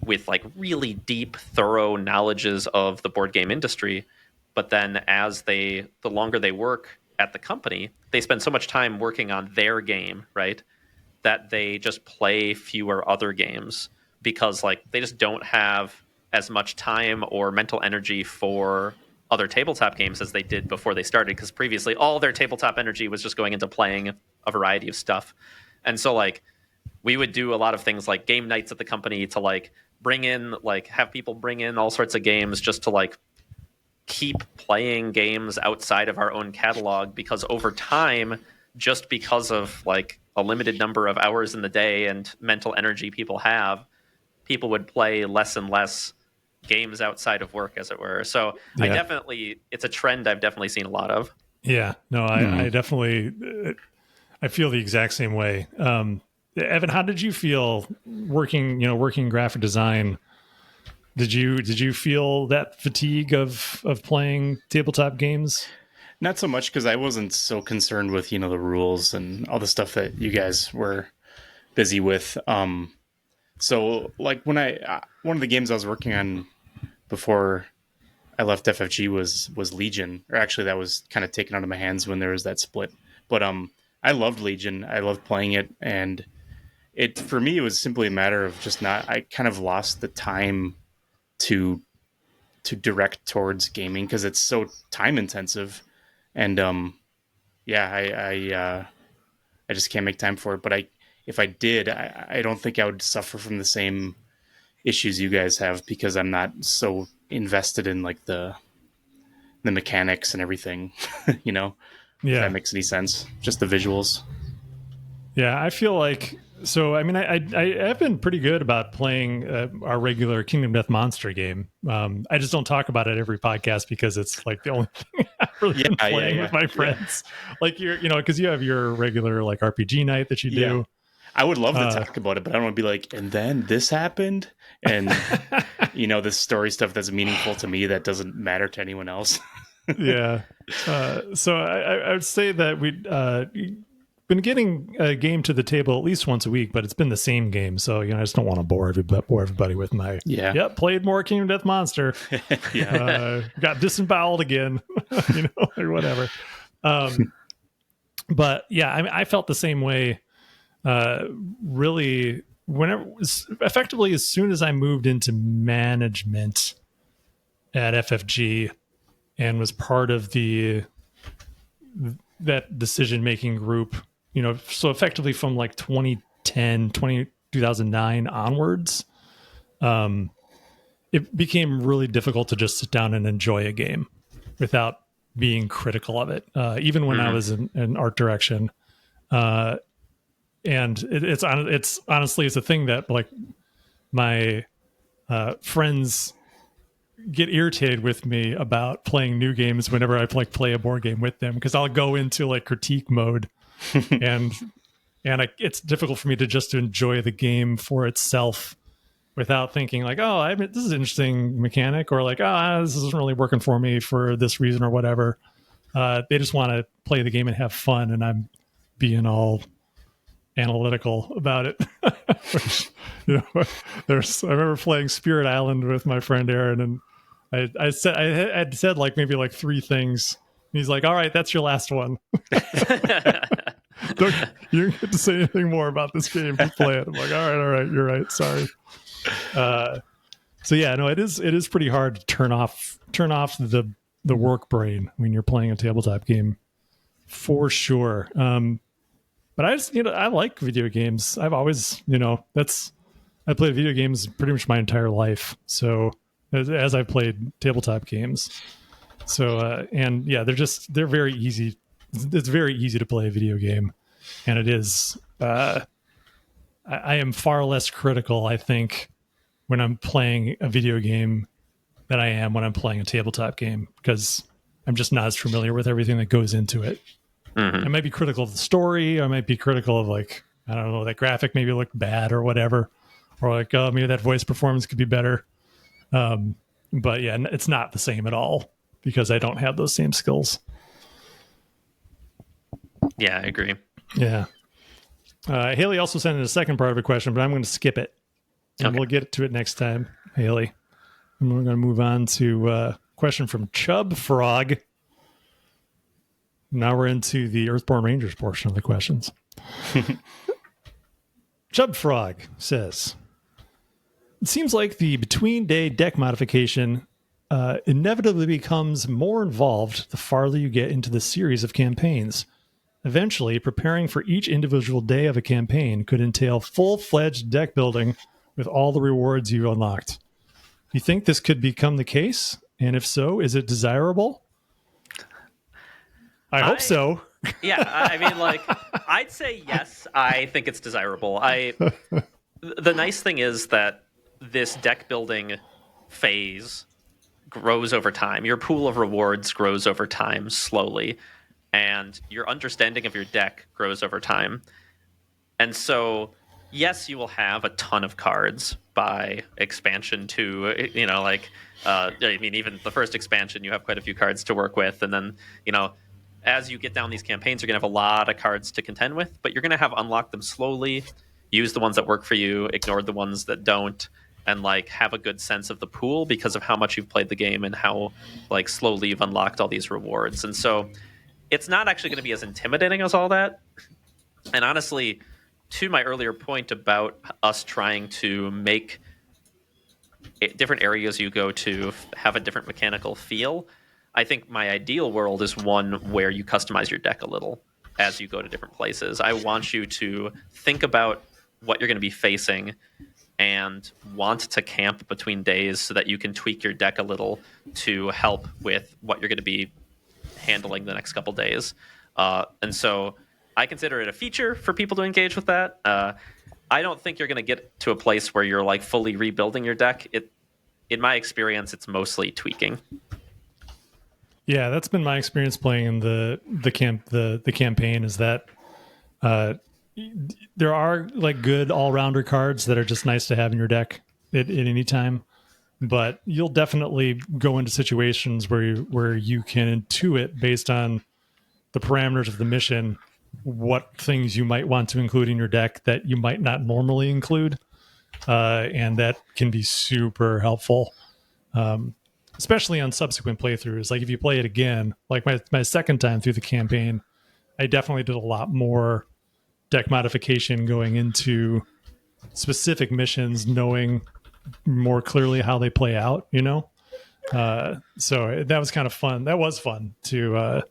[SPEAKER 2] with really deep, thorough knowledges of the board game industry. But then the longer they work at the company, they spend so much time working on their game, right? That they just play fewer other games because they just don't have as much time or mental energy for other tabletop games as they did before they started, because previously all their tabletop energy was just going into playing a variety of stuff. And so like we would do a lot of things like game nights at the company to like bring in, like have people bring in all sorts of games just to like keep playing games outside of our own catalog, because over time, just because of like a limited number of hours in the day and mental energy people have, people would play less and less games outside of work, as it were. So
[SPEAKER 1] Yeah.
[SPEAKER 2] it's a trend I've definitely seen a lot of.
[SPEAKER 1] Yeah, no, I definitely, I feel the exact same way. Evan, how did you feel working graphic design? Did you feel that fatigue of playing tabletop games?
[SPEAKER 3] Not so much, because I wasn't so concerned with, the rules and all the stuff that you guys were busy with. So like when one of the games I was working on before I left FFG was Legion, or actually that was kind of taken out of my hands when there was that split. But I loved Legion. I loved playing it, and for me it was simply a matter of just I kind of lost the time to direct towards gaming, because it's so time intensive, and I just can't make time for it. But if I did, I don't think I would suffer from the same issues you guys have, because I'm not so invested in like the mechanics and everything, If that makes any sense. Just the visuals.
[SPEAKER 1] Yeah, I feel like, so I mean, I have been pretty good about playing our regular Kingdom Death Monster game. I just don't talk about it every podcast, because it's like the only thing I've really been playing with my friends. Like because you have your regular like RPG night that you do.
[SPEAKER 3] Yeah. I would love to talk about it, but I don't want to be like, and then this happened, and this story stuff that's meaningful to me that doesn't matter to anyone else.
[SPEAKER 1] Yeah. So I would say that we've been getting a game to the table at least once a week, but it's been the same game. So, I just don't want to bore everybody with my, played more Kingdom Death Monster. Got disemboweled again, or whatever. But yeah, I felt the same way. Really, effectively as soon as I moved into management at FFG and was part of that decision-making group, so effectively from like 2009 onwards, it became really difficult to just sit down and enjoy a game without being critical of it. Even when I was in art direction, and it's honestly, it's a thing that like my friends get irritated with me about playing new games whenever I play a board game with them, because I'll go into like critique mode and it's difficult for me to just enjoy the game for itself without thinking like, oh, this is an interesting mechanic, or like, this isn't really working for me for this reason or whatever. They just want to play the game and have fun, and I'm being all analytical about it. Which, I remember playing Spirit Island with my friend Aaron, and I said like maybe like three things. And he's like, "All right, that's your last one. You don't get to say anything more about this game. Just play it." I'm like, all right, you're right. Sorry. So yeah, no, it is pretty hard to turn off the work brain when you're playing a tabletop game, for sure. But I just, I like video games. I've always, I played video games pretty much my entire life. So as I've played tabletop games. So, and yeah, they're very easy. It's very easy to play a video game. And it is, I am far less critical, I think, when I'm playing a video game than I am when I'm playing a tabletop game, because I'm just not as familiar with everything that goes into it. I might be critical of the story. I might be critical of like, I don't know, that graphic maybe looked bad or whatever, or like, oh, maybe that voice performance could be better. But yeah, it's not the same at all, because I don't have those same skills.
[SPEAKER 2] Yeah, I agree.
[SPEAKER 1] Yeah. Haley also sent in a second part of a question, but I'm going to skip it, and we'll get to it next time, Haley. And we're going to move on to a question from Chub Frog. Now we're into the Earthborne Rangers portion of the questions. Chub Frog says, it seems like the between day deck modification inevitably becomes more involved the farther you get into the series of campaigns. Eventually, preparing for each individual day of a campaign could entail full-fledged deck building with all the rewards you unlocked. Do you think this could become the case? And if so, is it desirable? I hope so.
[SPEAKER 2] Yeah, I mean, like, I'd say yes. I think it's desirable. The nice thing is that this deck building phase grows over time. Your pool of rewards grows over time slowly, and your understanding of your deck grows over time. And so, yes, you will have a ton of cards by expansion 2. I mean, even the first expansion, you have quite a few cards to work with, and then, as you get down these campaigns, you're going to have a lot of cards to contend with, but you're going to have unlocked them slowly, use the ones that work for you, ignore the ones that don't, and like have a good sense of the pool because of how much you've played the game and how like slowly you've unlocked all these rewards. And so it's not actually going to be as intimidating as all that. And honestly, to my earlier point about us trying to make different areas you go to have a different mechanical feel, I think my ideal world is one where you customize your deck a little as you go to different places. I want you to think about what you're going to be facing and want to camp between days so that you can tweak your deck a little to help with what you're going to be handling the next couple days. And so I consider it a feature for people to engage with that. I don't think you're going to get to a place where you're like fully rebuilding your deck. In my experience, it's mostly tweaking.
[SPEAKER 1] Yeah, that's been my experience playing in the campaign. Is that there are like good all-rounder cards that are just nice to have in your deck at any time, but you'll definitely go into situations where you can intuit based on the parameters of the mission what things you might want to include in your deck that you might not normally include, and that can be super helpful. Especially on subsequent playthroughs. Like if you play it again, like my second time through the campaign, I definitely did a lot more deck modification going into specific missions, knowing more clearly how they play out, So that was kind of fun. That was fun to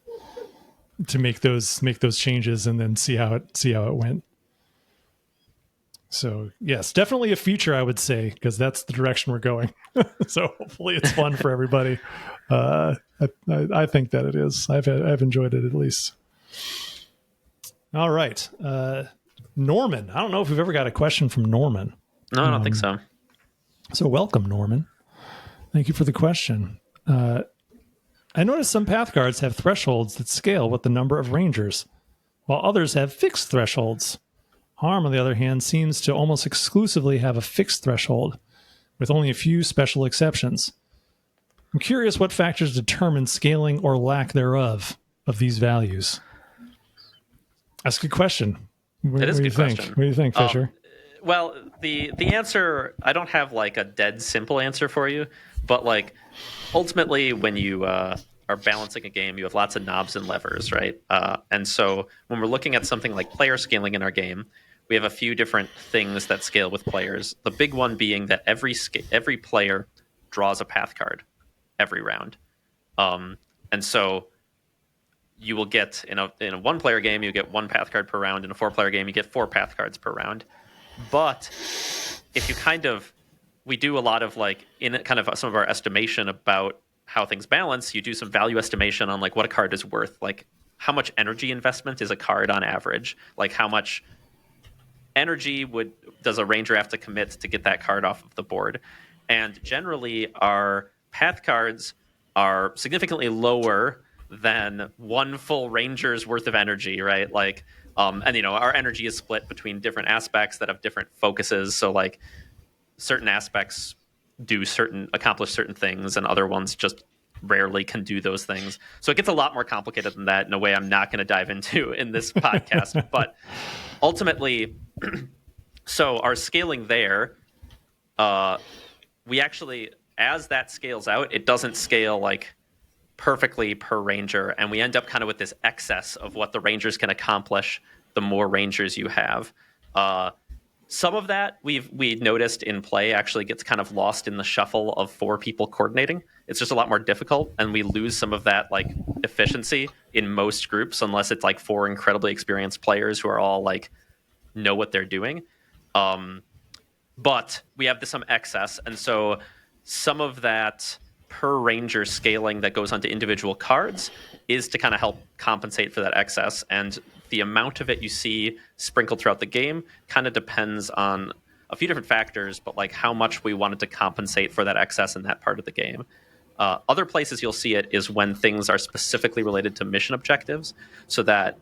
[SPEAKER 1] make those changes and then see how it went. So yes, definitely a feature, I would say, because that's the direction we're going. So hopefully it's fun for everybody. I think that it is. I've enjoyed it at least. All right, Norman. I don't know if we've ever got a question from Norman.
[SPEAKER 2] No, I don't think so.
[SPEAKER 1] So welcome, Norman. Thank you for the question. I noticed some path cards have thresholds that scale with the number of rangers, while others have fixed thresholds. Harm, on the other hand, seems to almost exclusively have a fixed threshold, with only a few special exceptions. I'm curious what factors determine scaling or lack thereof of these values. That's a good question.
[SPEAKER 2] It is a good question.
[SPEAKER 1] What do you think, Fisher?
[SPEAKER 2] Well, the answer, I don't have like a dead simple answer for you, but like ultimately when you are balancing a game, you have lots of knobs and levers, right? And so when we're looking at something like player scaling in our game, we have a few different things that scale with players. The big one being that every player draws a path card every round. And so you will get in a 1-player game, you get 1 path card per round. In a 4-player game, you get 4 path cards per round. But if you we do a lot of like in kind of some of our estimation about how things balance, you do some value estimation on like what a card is worth, like how much energy investment is a card on average, like how much energy does a ranger have to commit to get that card off of the board. And generally our path cards are significantly lower than 1 full ranger's worth of energy, right? Like and our energy is split between different aspects that have different focuses, so like certain aspects accomplish certain things and other ones just rarely can do those things. So it gets a lot more complicated than that in a way I'm not going to dive into in this podcast. But ultimately, so our scaling there, we actually, as that scales out, it doesn't scale like perfectly per ranger. And we end up kind of with this excess of what the rangers can accomplish the more rangers you have. Some of that we noticed in play actually gets kind of lost in the shuffle of 4 people coordinating. It's just a lot more difficult, and we lose some of that like efficiency in most groups unless it's like 4 incredibly experienced players who are all like know what they're doing. But we have some excess, and so some of that per ranger scaling that goes onto individual cards is to kind of help compensate for that excess. And the amount of it you see sprinkled throughout the game kind of depends on a few different factors, but like how much we wanted to compensate for that excess in that part of the game. Other places you'll see it is when things are specifically related to mission objectives, so that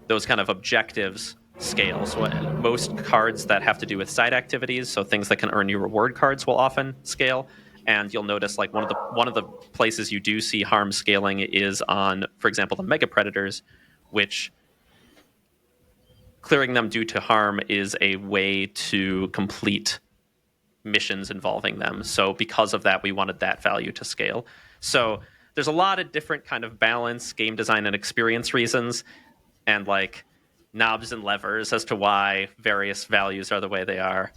[SPEAKER 2] those kind of objectives scale. So most cards that have to do with side activities, so things that can earn you reward cards, will often scale. And you'll notice like one of the places you do see harm scaling is on, for example, the mega predators, which clearing them due to harm is a way to complete missions involving them. So because of that, we wanted that value to scale. So there's a lot of different kind of balance, game design, and experience reasons, and like knobs and levers as to why various values are the way they are.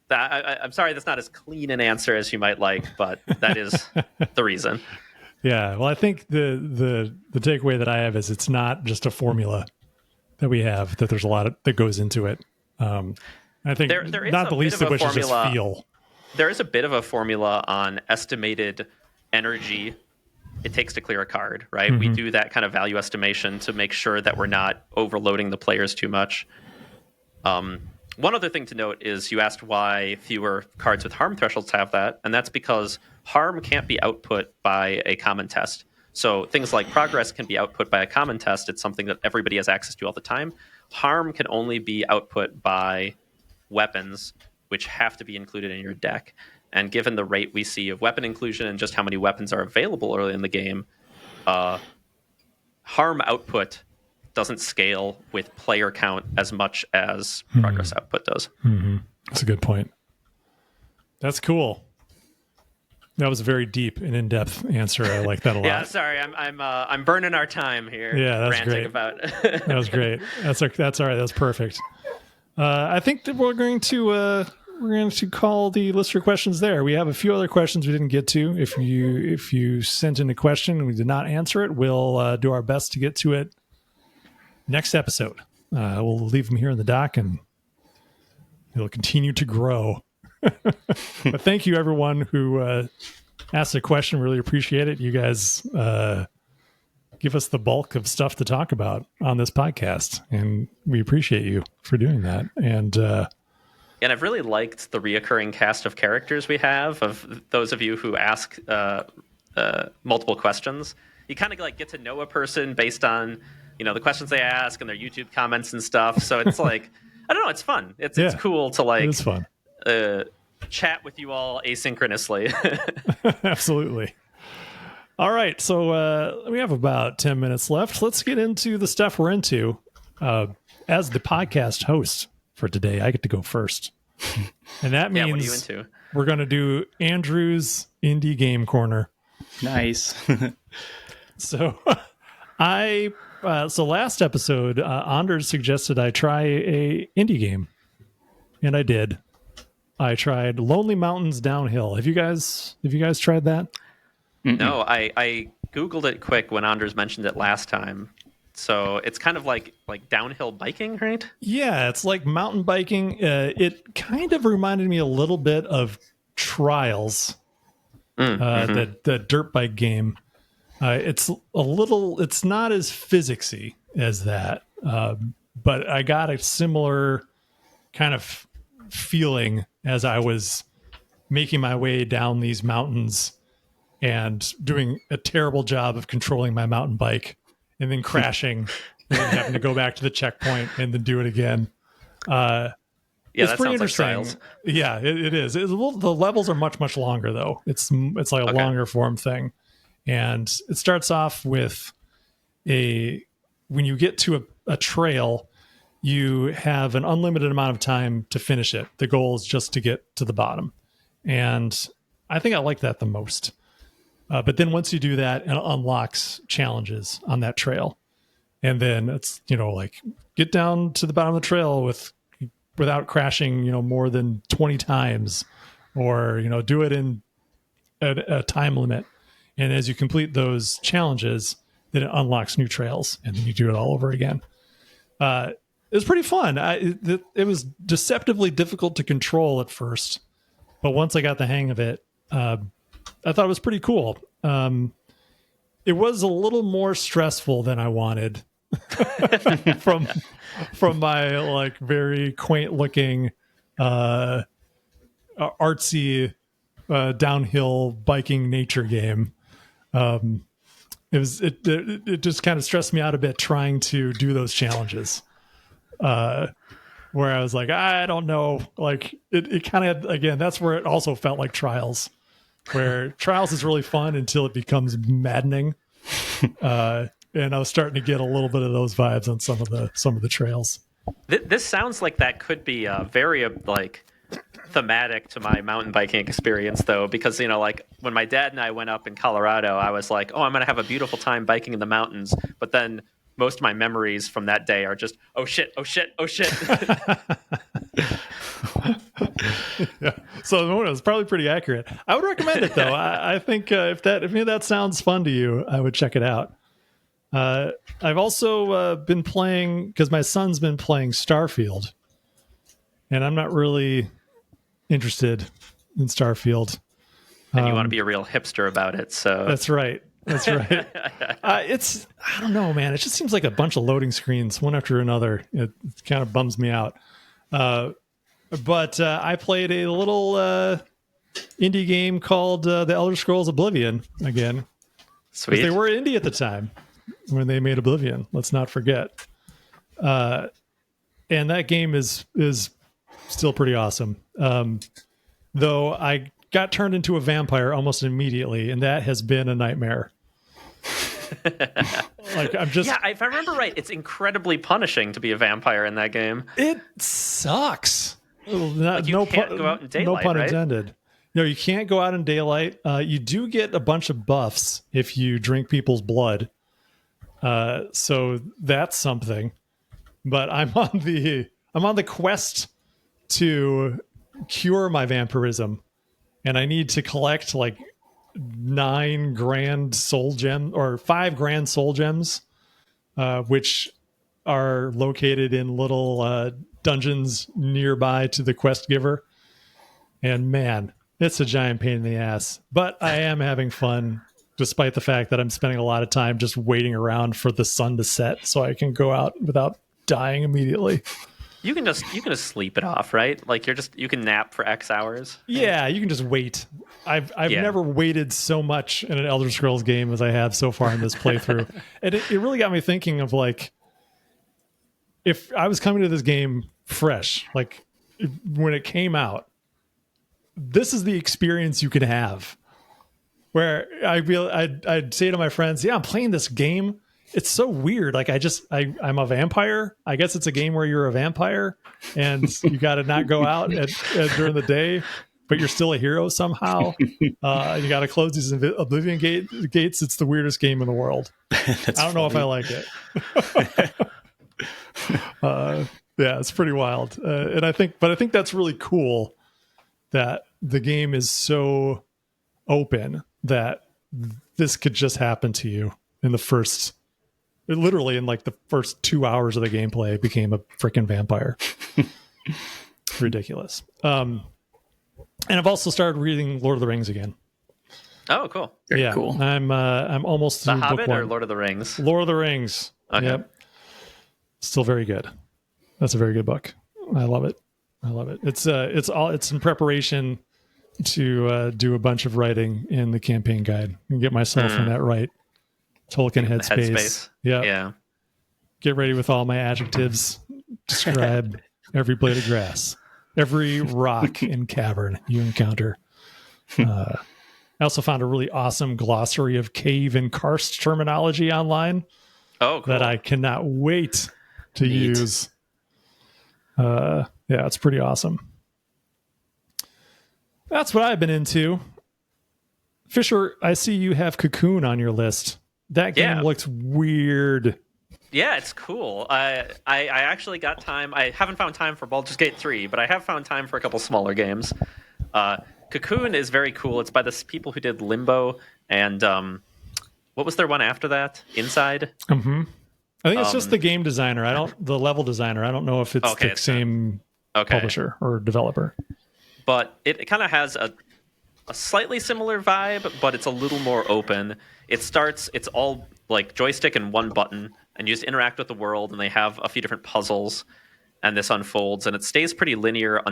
[SPEAKER 2] I'm sorry that's not as clean an answer as you might like, but that is the reason.
[SPEAKER 1] Yeah, well, I think the takeaway that I have is it's not just a formula that we have, that there's a lot that goes into it. I think
[SPEAKER 2] there is
[SPEAKER 1] not the least of which is just feel.
[SPEAKER 2] There is a bit of a formula on estimated energy it takes to clear a card, right? Mm-hmm. We do that kind of value estimation to make sure that we're not overloading the players too much. One other thing to note is you asked why fewer cards with harm thresholds have that, and that's because harm can't be output by a common test. So things like progress can be output by a common test. It's something that everybody has access to all the time. Harm can only be output by weapons, which have to be included in your deck. And given the rate we see of weapon inclusion and just how many weapons are available early in the game, harm output doesn't scale with player count as much as progress output does.
[SPEAKER 1] Mm-hmm. That's a good point. That's cool. That was a very deep and in-depth answer. I like that a lot.
[SPEAKER 2] Yeah, sorry, I'm burning our time here.
[SPEAKER 1] Yeah, that's
[SPEAKER 2] ranting
[SPEAKER 1] great.
[SPEAKER 2] About
[SPEAKER 1] that was great. That's all right. That's perfect. I think that we're going to call the listener questions there. We have a few other questions we didn't get to. If you sent in a question and we did not answer it, we'll do our best to get to it next episode. We'll leave them here in the dock, and it'll continue to grow. But thank you, everyone who asked a question. Really appreciate it. You guys give us the bulk of stuff to talk about on this podcast, and we appreciate you for doing that. And
[SPEAKER 2] I've really liked the reoccurring cast of characters we have, of those of you who ask multiple questions. You kind of like get to know a person based on the questions they ask and their YouTube comments and stuff. So it's like, I don't know, it's fun. It's cool to like,
[SPEAKER 1] it's fun.
[SPEAKER 2] Chat with you all asynchronously.
[SPEAKER 1] Absolutely. All right. So we have about 10 minutes left. Let's get into the stuff we're into. As the podcast host for today, I get to go first. And that means
[SPEAKER 2] what are you into?
[SPEAKER 1] We're going to do Andrew's Indie Game Corner.
[SPEAKER 3] Nice.
[SPEAKER 1] So so last episode, Anders suggested I try a indie game, and I did. I tried Lonely Mountains Downhill. Have you guys tried that?
[SPEAKER 3] Mm-mm.
[SPEAKER 2] No, I Googled it quick when Anders mentioned it last time. So it's kind of like downhill biking, right?
[SPEAKER 1] Yeah, it's like mountain biking. It kind of reminded me a little bit of Trials, the dirt bike game. It's not as physicsy as that, but I got a similar kind of feeling as I was making my way down these mountains and doing a terrible job of controlling my mountain bike, and then crashing and then having to go back to the checkpoint and then do it again. It's
[SPEAKER 2] that
[SPEAKER 1] pretty
[SPEAKER 2] sounds
[SPEAKER 1] interesting.
[SPEAKER 2] like Trials.
[SPEAKER 1] Yeah, it is. The levels are much longer though. It's like a longer form thing, and it starts off with when you get to a trail, you have an unlimited amount of time to finish it. The goal is just to get to the bottom, and I think I like that the most. But then once you do that, it unlocks challenges on that trail. And then it's, like get down to the bottom of the trail with without crashing, more than 20 times, or, do it in a time limit. And as you complete those challenges, then it unlocks new trails, and then you do it all over again. It was pretty fun. It was deceptively difficult to control at first, but once I got the hang of it, I thought it was pretty cool. It was a little more stressful than I wanted from my like very quaint looking artsy downhill biking nature game. It just kind of stressed me out a bit trying to do those challenges, where I was like, I don't know, like it kind of, again, that's where it also felt like Trials, where Trials is really fun until it becomes maddening. And I was starting to get a little bit of those vibes on some of the trails.
[SPEAKER 2] This sounds like that could be very like thematic to my mountain biking experience, though, because like when my dad and I went up in Colorado, I was like, oh, I'm gonna have a beautiful time biking in the mountains, but then most of my memories from that day are just oh shit.
[SPEAKER 1] Yeah, so it was probably pretty accurate. I would recommend it though. I think if any of that sounds fun to you, I would check it out. I've also been playing, because my son's been playing Starfield, and I'm not really interested in Starfield.
[SPEAKER 2] And you want to be a real hipster about it, so
[SPEAKER 1] that's right. I don't know, man. It just seems like a bunch of loading screens, one after another. It kind of bums me out. But I played a little indie game called The Elder Scrolls Oblivion again.
[SPEAKER 2] Sweet.
[SPEAKER 1] They were indie at the time when they made Oblivion. Let's not forget. And that game is still pretty awesome. Though I got turned into a vampire almost immediately, and that has been a nightmare. Like
[SPEAKER 2] if I remember right, it's incredibly punishing to be a vampire in that game.
[SPEAKER 1] It sucks.
[SPEAKER 2] You can't go out in daylight,
[SPEAKER 1] no pun
[SPEAKER 2] right?
[SPEAKER 1] intended. No, you can't go out in daylight. You do get a bunch of buffs if you drink people's blood. So that's something. But I'm on the quest to cure my vampirism, and I need to collect like 9 grand soul gems or 5 grand soul gems, which are located in little dungeons nearby to the quest giver. And man, it's a giant pain in the ass, but I am having fun, despite the fact that I'm spending a lot of time just waiting around for the sun to set so I can go out without dying immediately.
[SPEAKER 2] You can just sleep it off, right? Like you can nap for X hours.
[SPEAKER 1] Yeah, you can just wait. I've never waited so much in an Elder Scrolls game as I have so far in this playthrough. And it really got me thinking of like, if I was coming to this game fresh, like when it came out, this is the experience you can have. Where I'd say to my friends, yeah, I'm playing this game. It's so weird. Like I'm a vampire. I guess it's a game where you're a vampire and you got to not go out during the day, but you're still a hero somehow. You got to close these Oblivion gates. It's the weirdest game in the world. I don't know if I like it. Yeah, it's pretty wild. And I think that's really cool that the game is so open that this could just happen to you in the first. Literally in like the first 2 hours of the gameplay, I became a freaking vampire. Ridiculous. And I've also started reading Lord of the Rings again.
[SPEAKER 2] Oh, cool.
[SPEAKER 3] Very cool.
[SPEAKER 1] I'm almost
[SPEAKER 2] The
[SPEAKER 1] through
[SPEAKER 2] Hobbit
[SPEAKER 1] book 1.
[SPEAKER 2] or Lord of the Rings?
[SPEAKER 1] Lord of the Rings.
[SPEAKER 2] Okay.
[SPEAKER 1] Yep. Still very good. That's a very good book. I love it. It's in preparation to do a bunch of writing in the campaign guide and get myself in that right Tolkien headspace.
[SPEAKER 2] Yeah.
[SPEAKER 1] Get ready with all my adjectives. Describe every blade of grass, every rock and cavern you encounter. I also found a really awesome glossary of cave and karst terminology online.
[SPEAKER 2] Oh, cool.
[SPEAKER 1] That I cannot wait to use. Yeah, it's pretty awesome. That's what I've been into. Fisher, I see you have Cocoon on your list. That game looks weird.
[SPEAKER 2] Yeah, it's cool. I actually got time. I haven't found time for Baldur's Gate 3, but I have found time for a couple smaller games. Uh, Cocoon is very cool. It's by the people who did Limbo and what was their one after that? Inside.
[SPEAKER 1] Mm-hmm. I think it's just
[SPEAKER 2] Um,
[SPEAKER 1] the game designer. The level designer. I don't know if it's
[SPEAKER 2] Okay,
[SPEAKER 1] the
[SPEAKER 2] it's not.
[SPEAKER 1] same
[SPEAKER 2] Okay,
[SPEAKER 1] publisher or developer.
[SPEAKER 2] but it kind of has a slightly similar vibe, but it's a little more open. It's all like joystick and one button, and you just interact with the world, and they have a few different puzzles, and this unfolds, and it stays pretty linear.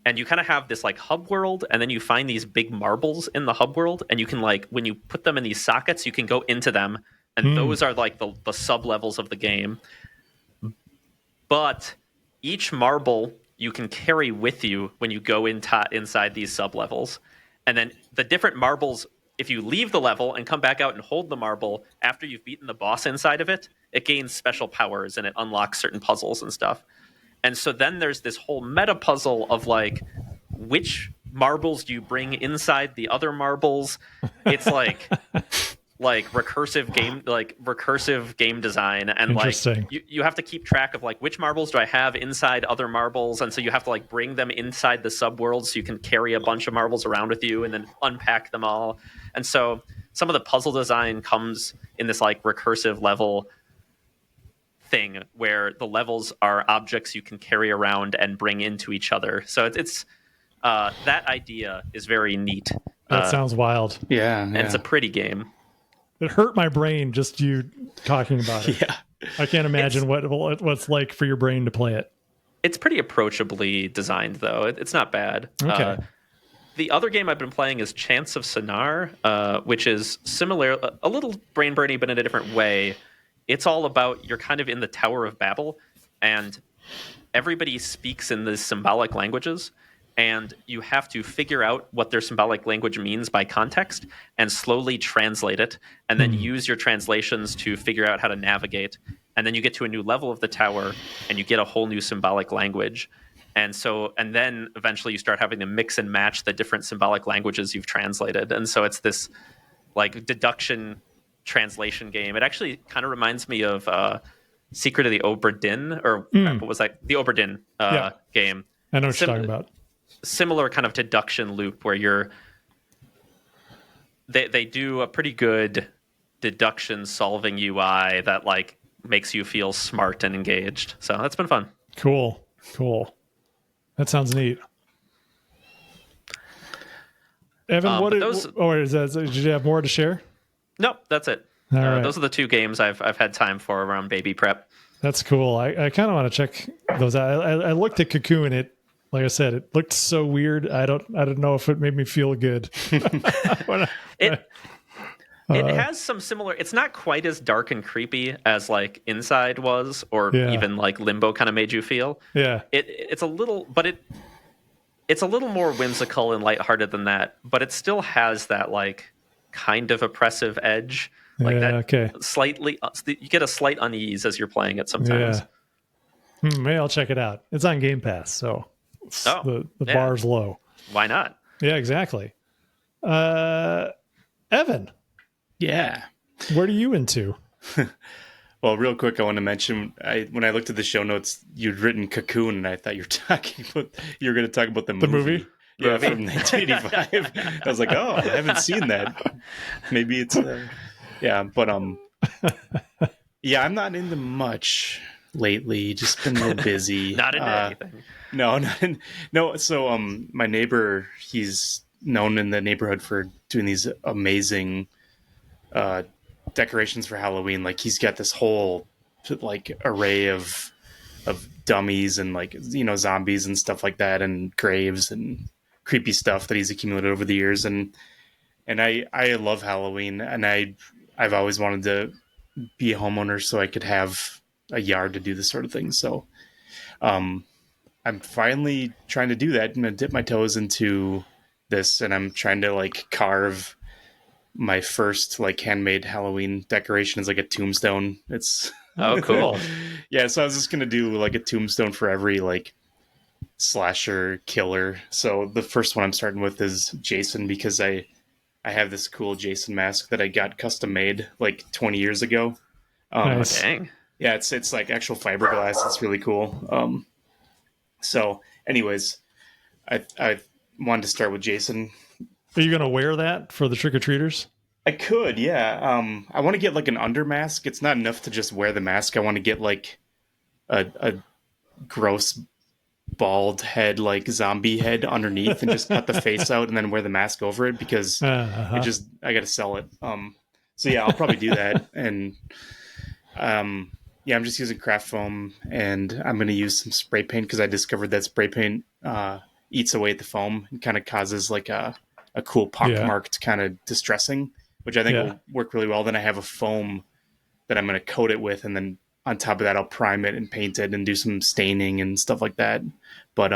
[SPEAKER 2] And you kind of have this like hub world, and then you find these big marbles in the hub world, and you can like when you put them in these sockets, you can go into them, and those are like the sub levels of the game. But each marble you can carry with you when you go inside these sub levels. And then the different marbles, if you leave the level and come back out and hold the marble after you've beaten the boss inside of it, it gains special powers and it unlocks certain puzzles and stuff. And so then there's this whole meta puzzle of like, which marbles do you bring inside the other marbles? It's like recursive game design, and like
[SPEAKER 1] Interesting.
[SPEAKER 2] you have to keep track of like which marbles do I have inside other marbles, and so you have to like bring them inside the subworld so you can carry a bunch of marbles around with you and then unpack them all. And so some of the puzzle design comes in this like recursive level thing where the levels are objects you can carry around and bring into each other. So it's that idea is very neat.
[SPEAKER 1] That sounds wild.
[SPEAKER 3] Yeah,
[SPEAKER 2] And it's a pretty game.
[SPEAKER 1] It hurt my brain just you talking about it.
[SPEAKER 3] yeah.
[SPEAKER 1] I can't imagine what's like for your brain to play it.
[SPEAKER 2] It's pretty approachably designed, though. It's not bad.
[SPEAKER 1] Okay.
[SPEAKER 2] The other game I've been playing is Chants of Sonar, which is similar, a little brain burny, but in a different way. It's all about you're kind of in the Tower of Babel, and everybody speaks in these symbolic languages, and you have to figure out what their symbolic language means by context and slowly translate it, and then use your translations to figure out how to navigate. And then you get to a new level of the tower, and you get a whole new symbolic language. And then eventually you start having to mix and match the different symbolic languages you've translated. And so it's this like deduction translation game. It actually kind of reminds me of Secret of the Obra Dinn, or what was that? The Obra Dinn game.
[SPEAKER 1] I know what you're talking about.
[SPEAKER 2] Similar kind of deduction loop where they do a pretty good deduction solving UI that like makes you feel smart and engaged. So that's been fun.
[SPEAKER 1] Cool. That sounds neat. Evan, did you have more to share?
[SPEAKER 2] Nope, that's it.
[SPEAKER 1] All right.
[SPEAKER 2] Those are the two games I've had time for around baby prep.
[SPEAKER 1] That's cool. I kind of want to check those out. I looked at Cocoon. It, like I said, it looked so weird. I don't know if it made me feel good.
[SPEAKER 2] It has some similar. It's not quite as dark and creepy as like Inside was, or even like Limbo kind of made you feel.
[SPEAKER 1] Yeah.
[SPEAKER 2] It's a little, but it's a little more whimsical and lighthearted than that. But it still has that like kind of oppressive edge, like that.
[SPEAKER 1] Okay.
[SPEAKER 2] Slightly, you get a slight unease as you're playing it sometimes.
[SPEAKER 1] Yeah. Maybe I'll check it out. It's on Game Pass, so the bar's low.
[SPEAKER 2] Why not?
[SPEAKER 1] Yeah, exactly. Evan.
[SPEAKER 3] Yeah.
[SPEAKER 1] What are you into?
[SPEAKER 3] Well, real quick, I want to mention when I looked at the show notes, you'd written Cocoon, and I thought you were going to talk about the movie. Yeah, from 1985. I was like, oh, I haven't seen that. Maybe it's but yeah, I'm not into much lately. Just been a little busy.
[SPEAKER 2] Not into anything.
[SPEAKER 3] No. So my neighbor, he's known in the neighborhood for doing these amazing decorations for Halloween. Like he's got this whole like array of dummies and like zombies and stuff like that, and graves and creepy stuff that he's accumulated over the years. And I love Halloween, and I've always wanted to be a homeowner so I could have a yard to do this sort of thing. So I'm finally trying to do that. I'm gonna dip my toes into this, and I'm trying to like carve my first like handmade Halloween decoration is like a tombstone. It's
[SPEAKER 2] cool.
[SPEAKER 3] Yeah, so I was just gonna do like a tombstone for every like slasher killer. So the first one I'm starting with is Jason, because I have this cool Jason mask that I got custom made like 20 years ago,
[SPEAKER 1] Nice.
[SPEAKER 2] Dang.
[SPEAKER 3] Yeah, it's like actual fiberglass. It's really cool. So, anyways, I wanted to start with Jason.
[SPEAKER 1] Are you going to wear that for the trick-or-treaters?
[SPEAKER 3] I could, yeah. I want to get like an under mask. It's not enough to just wear the mask. I want to get like a gross bald head, like zombie head underneath, and just cut the face out and then wear the mask over it because I got to sell it. So yeah, I'll probably do that. And yeah, I'm just using craft foam, and I'm going to use some spray paint because I discovered that spray paint eats away at the foam and kind of causes like a cool pockmarked kind of distressing, which I think will work really well. Then I have a foam that I'm going to coat it with, and then on top of that, I'll prime it and paint it and do some staining and stuff like that. But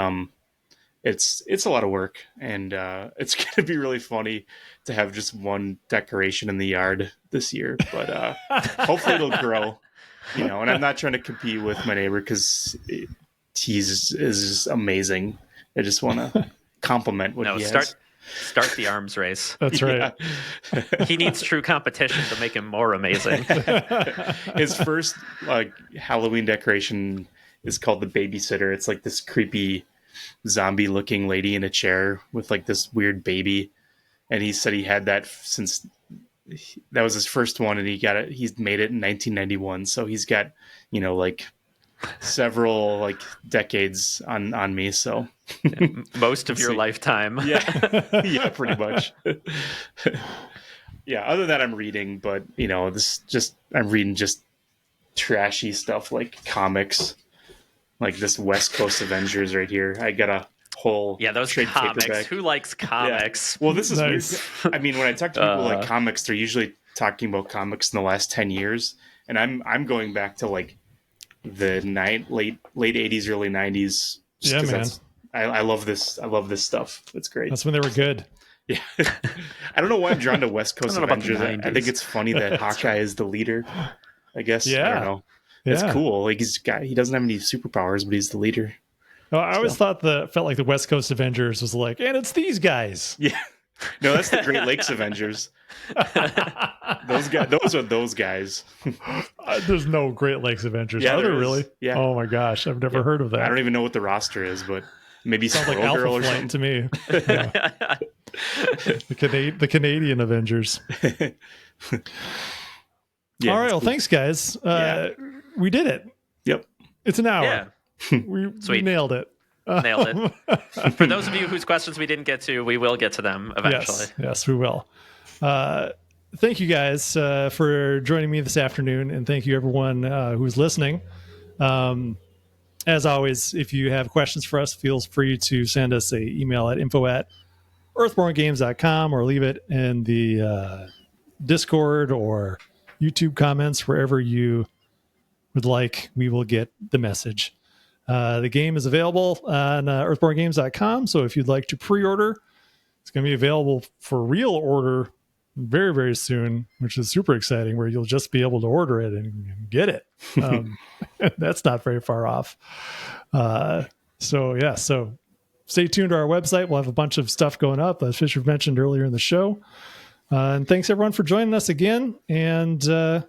[SPEAKER 3] it's a lot of work, and it's going to be really funny to have just one decoration in the yard this year. But hopefully it'll grow, you know. And I'm not trying to compete with my neighbor because he's just amazing. I just want to compliment what he has.
[SPEAKER 2] Start the arms race.
[SPEAKER 1] That's right.
[SPEAKER 2] Yeah. He needs true competition to make him more amazing.
[SPEAKER 3] His first Halloween decoration is called the babysitter. It's like this creepy zombie looking lady in a chair with like this weird baby. And he said he had that since that was his first one, and he's made it in 1991. So he's got, you know, like several like decades on me. So
[SPEAKER 2] most of your lifetime.
[SPEAKER 3] Yeah, pretty much. Yeah, other than that, I'm reading, but you know, I'm reading just trashy stuff like comics, like this West Coast Avengers right here. I got a whole
[SPEAKER 2] those
[SPEAKER 3] trade
[SPEAKER 2] comics.
[SPEAKER 3] paperback.
[SPEAKER 2] Who likes comics?
[SPEAKER 3] Yeah. Well, this is
[SPEAKER 1] nice.
[SPEAKER 3] weird. I mean, when I talk to people like comics, they're usually talking about comics in the last 10 years, and I'm going back to like the late 80s, early 90s.
[SPEAKER 1] Yeah, man.
[SPEAKER 3] I love this. I love this stuff. It's great.
[SPEAKER 1] That's when they were good.
[SPEAKER 3] Yeah. I don't know why I'm drawn to West Coast Avengers. I think it's funny that Hawkeye is the leader. I guess. Yeah. I don't know. It's cool. Like he doesn't have any superpowers, but he's the leader.
[SPEAKER 1] Oh, I always felt like the West Coast Avengers was like, and it's these guys.
[SPEAKER 3] Yeah. No, that's the Great Lakes Avengers. Those are those guys.
[SPEAKER 1] There's no Great Lakes Avengers.
[SPEAKER 3] Yeah,
[SPEAKER 1] Are there
[SPEAKER 3] is.
[SPEAKER 1] really?
[SPEAKER 3] Yeah.
[SPEAKER 1] Oh my gosh, I've never heard of that.
[SPEAKER 3] I don't even know what the roster is, but maybe
[SPEAKER 1] Sounds like
[SPEAKER 3] Squirrel
[SPEAKER 1] Alpha
[SPEAKER 3] Girl or
[SPEAKER 1] Flight
[SPEAKER 3] something.
[SPEAKER 1] to me. Yeah. The Canadian Avengers.
[SPEAKER 3] Yeah,
[SPEAKER 1] all right, well,
[SPEAKER 3] cool.
[SPEAKER 1] thanks, guys. We did it.
[SPEAKER 3] Yep.
[SPEAKER 1] It's an hour.
[SPEAKER 2] Yeah.
[SPEAKER 1] We
[SPEAKER 2] Sweet.
[SPEAKER 1] nailed it.
[SPEAKER 2] Nailed it. For those of you whose questions we didn't get to, we will get to them eventually.
[SPEAKER 1] Yes, we will. Thank you guys for joining me this afternoon, and thank you everyone who's listening. As always, if you have questions for us, feel free to send us an email at info@earthbornegames.com or leave it in the Discord or YouTube comments, wherever you would like. We will get the message. The game is available on earthbornegames.com, so if you'd like to pre-order, it's going to be available for real order very, very soon, which is super exciting, where you'll just be able to order it and get it. That's not very far off. So stay tuned to our website. We'll have a bunch of stuff going up, as Fisher mentioned earlier in the show. And thanks everyone for joining us again. And we'll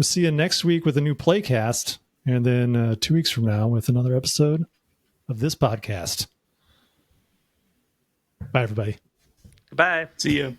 [SPEAKER 1] see you next week with a new playcast. And then 2 weeks from now with another episode of this podcast. Bye, everybody.
[SPEAKER 2] Bye.
[SPEAKER 3] See ya.